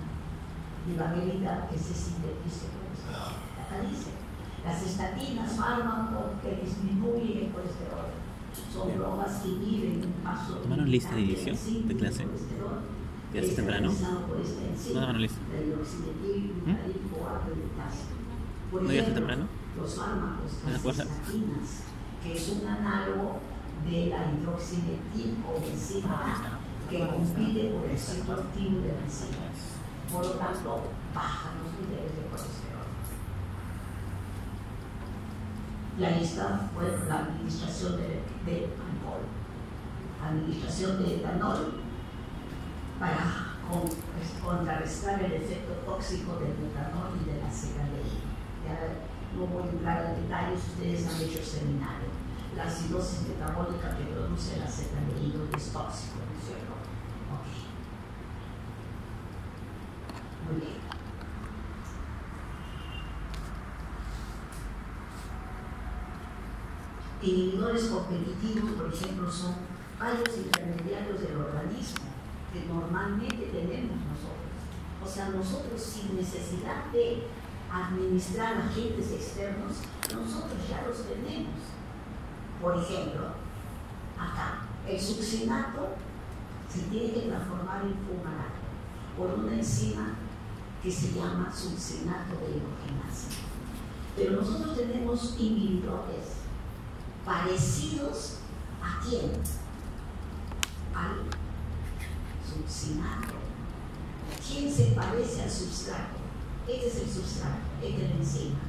y van a evitar que se sintetice el colesterol. Acá dice, las estatinas, fármacos que disminuyen el colesterol, son drogas que inhiben un paso. ¿Tomaron lista de inicio de clase? ¿Ya hace temprano? ¿No tomaron lista? ¿No ya hace temprano? Los fármacos, las estatinas, que es un análogo de la hidroximetil o enzima que compite por el centro activo de la enzima. Por lo tanto, bajan los niveles de colesterol. Y ahí está, bueno, la administración de alcohol, administración de etanol para contrarrestar el efecto tóxico del metanol y de la acetaldehído. Ya no voy a entrar en detalles, ustedes han hecho el seminario. La acidosis metabólica que produce el acetaldehído es tóxico, ¿no es cierto? Ok. Muy bien. Inhibidores competitivos, por ejemplo, son varios intermediarios del organismo que normalmente tenemos nosotros. O sea, nosotros sin necesidad de administrar agentes externos, nosotros ya los tenemos. Por ejemplo, acá, el succinato se tiene que transformar en fumarato por una enzima que se llama succinato de hidrogenasa. Pero nosotros tenemos inhibidores parecidos ¿a quién? Al succinato. ¿Quién se parece al substrato? Este es el substrato, esta es la enzima.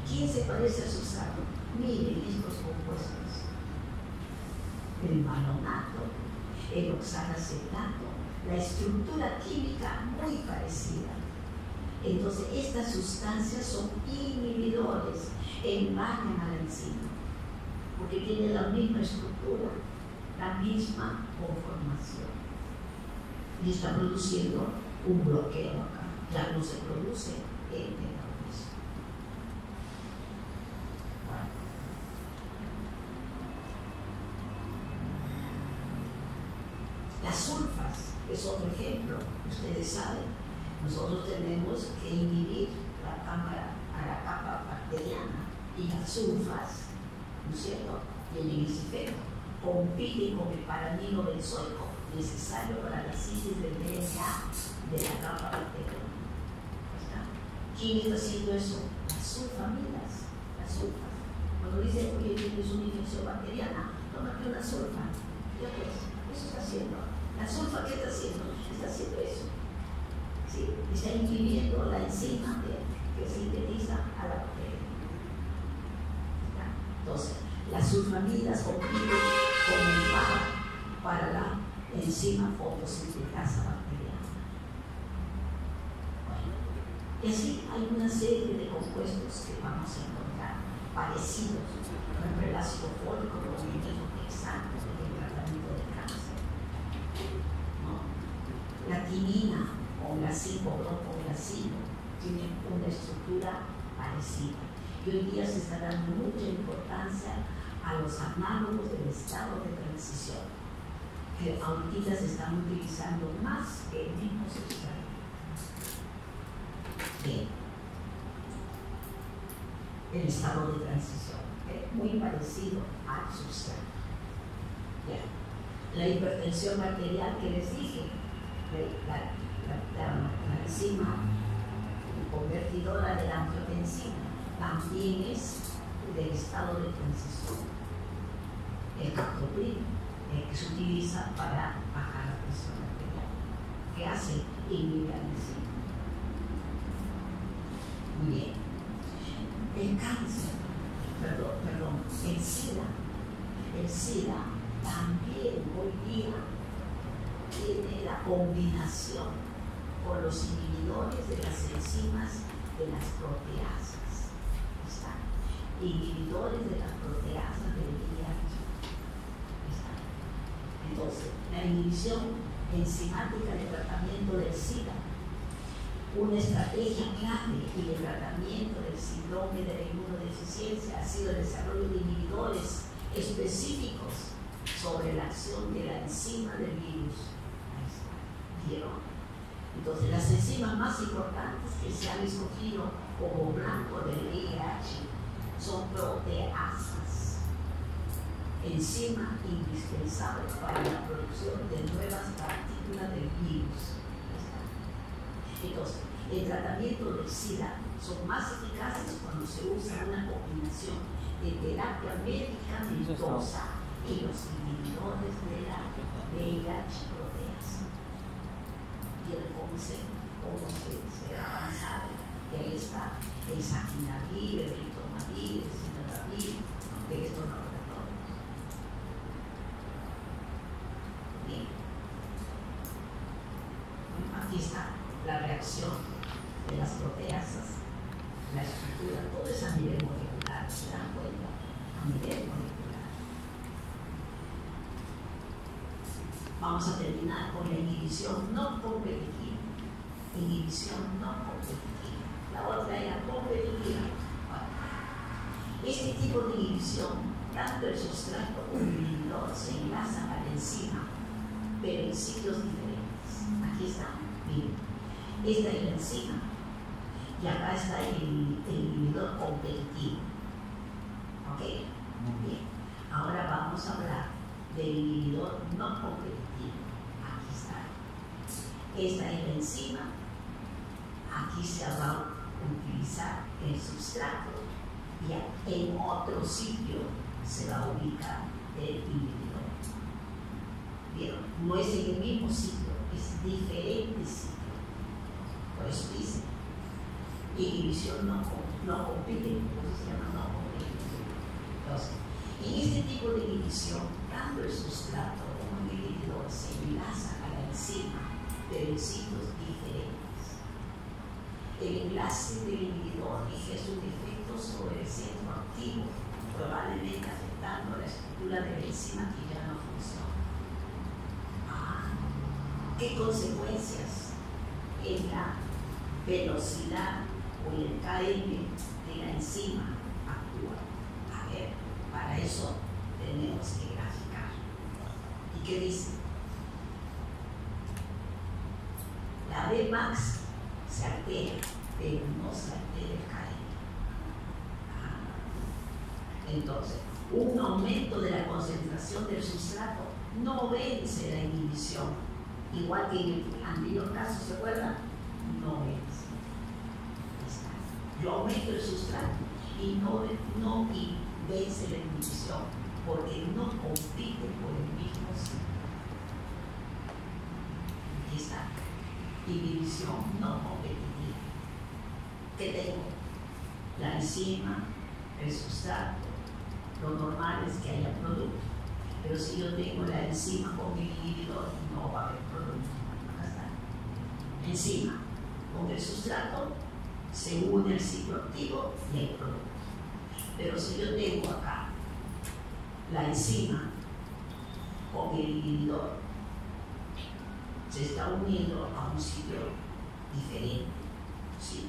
¿Quién se parece al substrato? Miren estos compuestos. El malonato, el oxalacetato, la estructura química muy parecida. Entonces, estas sustancias son inhibidores, engañan a la enzima, porque tienen la misma estructura, la misma conformación. Y está produciendo un bloqueo acá. Ya no se produce el metabolismo. Las sulfas es otro ejemplo. Ustedes saben, nosotros tenemos que inhibir la capa bacteriana y las sulfas, ¿no es cierto?, tienen ese efecto. Compiten con el paranilo benzoico necesario para la síntesis del DNA de la capa bacteriana. ¿Quién está haciendo eso? Las sulfamidas, las sulfas. Cuando dicen, oye, tienes una infección bacteriana, tómate una sulfa. Ya pues, eso está haciendo. La sulfa, ¿qué está haciendo? Está haciendo eso. ¿Sí? Está inhibiendo la enzima que sintetiza a la bacteria. Entonces, las sulfamidas compiten con el par para la enzima fotosintetasa bacteriana. Bueno, y así hay una serie de compuestos que vamos a encontrar parecidos entre el ácido fólico con el metotrexato en el tratamiento de cáncer. ¿No? La quinina con glacino o broncoglacino tienen una estructura parecida. Y hoy día se está dando mucha importancia a los análogos del estado de transición, que ahorita se están utilizando más que el mismo sustrato. Bien. El estado de transición es muy parecido al sustrato. Bien. La hipertensión arterial que les dije, la enzima convertidora de la angiotensina, también es del estado de transición. El captopril, que se utiliza para bajar la presión arterial, que hace inhibir la enzima. Muy bien. El cáncer, el SIDA también hoy día tiene la combinación con los inhibidores de las enzimas de las proteasas. ¿Está? Inhibidores de las proteasas del VIH. ¿Está? Entonces, la inhibición enzimática de tratamiento del SIDA, una estrategia clave en el tratamiento del síndrome de la inmunodeficiencia ha sido el desarrollo de inhibidores específicos sobre la acción de la enzima del virus. Ahí está. ¿Vieron? Entonces, las enzimas más importantes que se han escogido como blanco del VIH son proteasas, enzima indispensable para la producción de nuevas partículas del virus. Entonces, el tratamiento del SIDA son más eficaces cuando se usa una combinación de terapia medicamentosa y los inhibidores de la VIH proteasa. ¿Vieron cómo se ha avanzado? Que ahí está el saquinavir, el ritonavir, el cinabavir, de estos laboratorios. Bien. Aquí está la reacción de las proteasas, la estructura, todo es a nivel molecular, ¿se dan cuenta? A nivel molecular. Vamos a terminar con la inhibición no competitiva. Inhibición no competitiva. La otra era competitiva. Bueno, este tipo de inhibición, tanto el sustrato como el inhibidor se enlazan a la enzima, pero en sitios diferentes. Aquí está, miren. Esta es la enzima y acá está el inhibidor competitivo. ¿Ok? Muy bien. Ahora vamos a hablar del inhibidor no competitivo. Aquí está. Esta es la enzima. Aquí se va a utilizar el sustrato y en otro sitio se va a ubicar el inhibidor. ¿Vieron? No es en el mismo sitio, es diferente sitio. Por eso dice, inhibición no compite, por eso se llama no competitiva. Entonces, en este tipo de inhibición, tanto el sustrato como el inhibidor se enlazan a la enzima, pero en sitios diferentes. El enlace del inhibidor ejerce un efecto sobre el centro activo, probablemente afectando la estructura de la enzima que ya no funciona. ¿Qué consecuencias en la velocidad o en el KM de la enzima actúa? A ver, para eso tenemos que graficar. ¿Y qué dice? La Vmax se altera, pero no se altera el KM. Entonces, un aumento de la concentración del sustrato no vence la inhibición, igual que en el anterior caso, ¿se acuerdan? No vence. Yo aumento el sustrato y no vence la inhibición, porque no compite por el mismo sitio. Aquí está. Inhibición no competitiva. ¿Qué tengo? La enzima, el sustrato. Lo normal es que haya producto. Pero si yo tengo la enzima con el inhibidor, no va a haber producto. Acá está. Enzima con el sustrato se une el ciclo activo y hay producto. Pero si yo tengo acá la enzima con el inhibidor, se está uniendo a un sitio diferente. ¿Sí?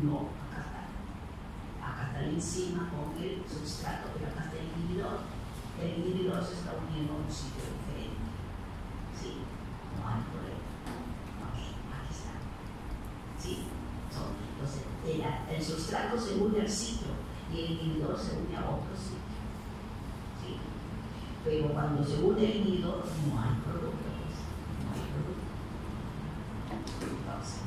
No, acá está la enzima con el sustrato, pero acá está el inhibidor. El inhibidor se está uniendo a un sitio diferente. ¿Sí? No hay problema. Ok, aquí está. ¿Sí? Entonces, el sustrato se une al sitio y el inhibidor se une a otro sitio. ¿Sí? Pero cuando se une el inhibidor, no hay producto. Pues. No hay producto. Entonces,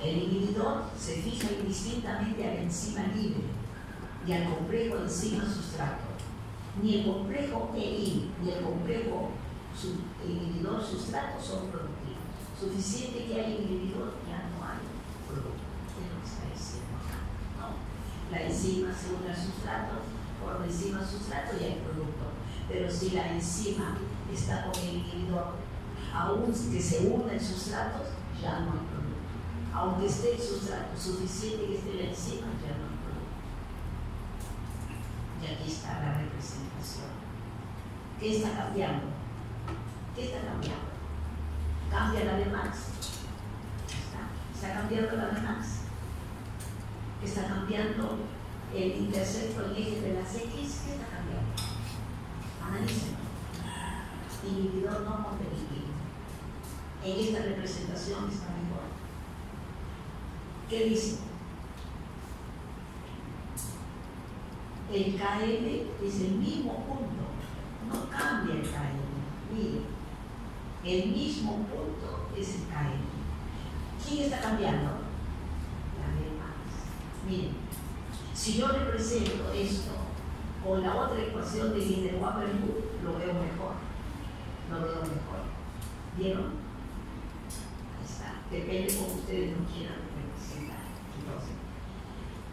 el inhibidor se fija indistintamente a la enzima libre y al complejo enzima-sustrato. Ni el complejo EI ni el complejo inhibidor-sustrato son productivos. Suficiente que haya inhibidor, ya no hay producto. Es lo que está diciendo acá, ¿no? La enzima se une al sustrato, por la enzima-sustrato y hay producto. Pero si la enzima está con el inhibidor, aún que se una el sustrato, ya no hay producto. Aunque esté el sustrato, suficiente que esté la enzima, ya no hay producto. Y aquí está la representación. ¿Qué está cambiando? ¿Qué está cambiando? Cambia la de Max. Está cambiando la de Max. Está cambiando el intersecto, el eje de las X. ¿Qué está cambiando? Analícenlo. Inhibidor no competitivo. En esta representación está mejor. ¿Qué dice? El KM es el mismo punto, no cambia el KM. Mire, el mismo punto es el KM. ¿Quién está cambiando? La B más. Miren, si yo represento esto con la otra ecuación de Linder-Waberwood, lo veo mejor. Lo veo mejor. ¿Vieron? Ahí está. Depende como ustedes lo quieran representar. Entonces,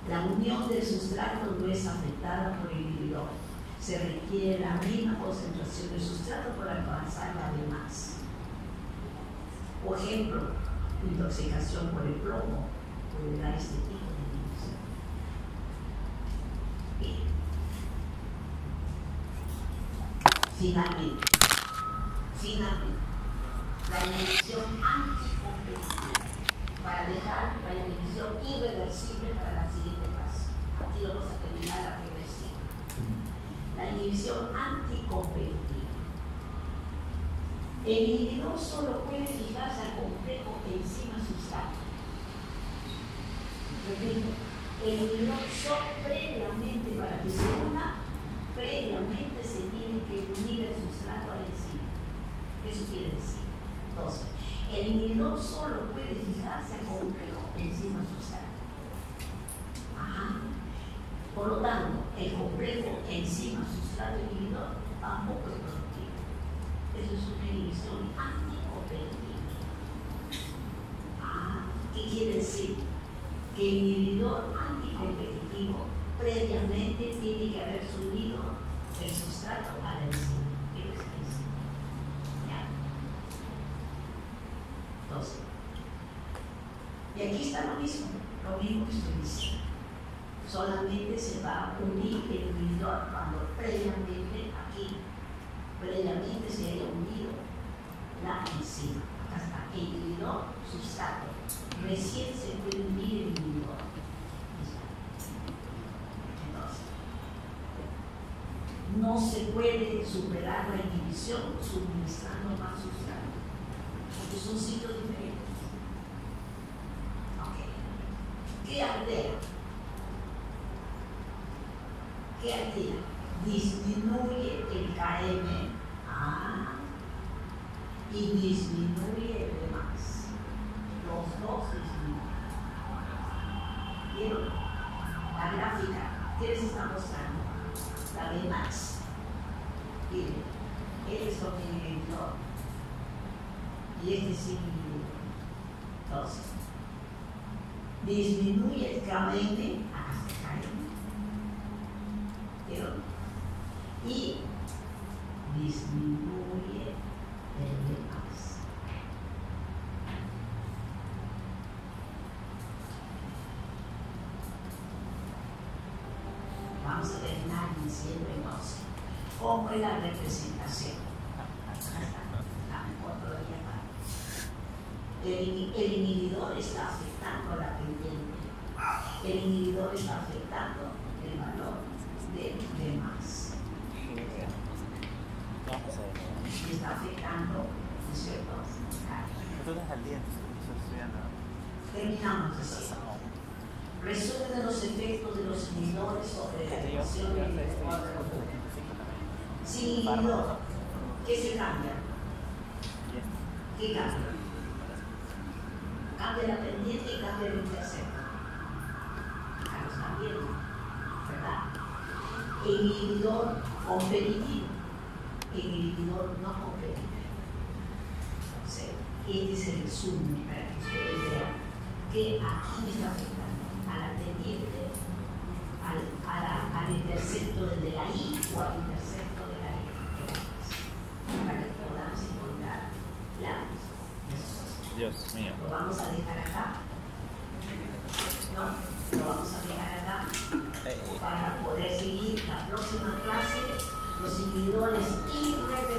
la unión del sustrato no es afectada por el inhibidor. Se requiere la misma concentración del sustrato para alcanzar la B más. Por ejemplo, intoxicación por el plomo puede dar este tipo de inhibición. Bien. Finalmente, la inhibición anticompetitiva para dejar la inhibición irreversible para la siguiente fase. Aquí vamos a terminar la reversible. La inhibición anticompetitiva. El inhibidor solo puede fijarse al complejo enzima-sustrato. Repito, el inhibidor previamente, para que se una, previamente se tiene que unir el sustrato a la enzima. Eso quiere decir. Entonces, el inhibidor solo puede fijarse al complejo enzima-sustrato. Por lo tanto, el complejo enzima-sustrato-inhibidor tampoco es productivo. Eso es una inhibición anticompetitiva. ¿Qué quiere decir? Que el inhibidor anticompetitivo previamente tiene que haber unido el sustrato a la enzima. ¿Qué es eso? ¿Ya? Entonces, y aquí está lo mismo que estoy diciendo. Solamente se va a unir el inhibidor cuando previamente se haya unido la enzima. Acá está, el inhibidor, sustrato. Recién se puede unir el inhibidor. Entonces, no se puede superar la inhibición suministrando más sustrato, porque son sitios diferentes. ¿Qué altera? ¿Qué altera? Disminuye el KM y disminuye el demás. Los dos disminuyen. ¿Vieron? La gráfica, ¿qué les está mostrando? La B max. Miren, este es con inhibidor y este sin inhibidor. Entonces, disminuye el KM hasta KM. ¿Vieron? Y disminuye el demás. Vamos a terminar diciendo entonces cómo es la representación. La mejor todavía para. El inhibidor está afectando a la pendiente. El inhibidor está afectando el valor de más. Y está afectando, ¿no es cierto? Tú estás al día, estás estudiando. Terminamos así. Resumen de los efectos de los inhibidores sobre la elección del inhibidor de los grupos. Sin inhibidor, ¿qué se cambia? ¿Qué cambia? Cambia la pendiente y cambia el intercepto. Claro, está bien, ¿verdad? El inhibidor competitivo, el inhibidor no competitivo. Entonces, este es el resumen para que ustedes vean que aquí me está afectando a la pendiente, al intercepto de la I o al intercepto de la I, para que podamos encontrar la respuesta. Dios mío. Lo vamos a dejar acá. ¿No? Lo vamos a dejar acá para poder seguir la próxima clase, los inhibidores irreversibles.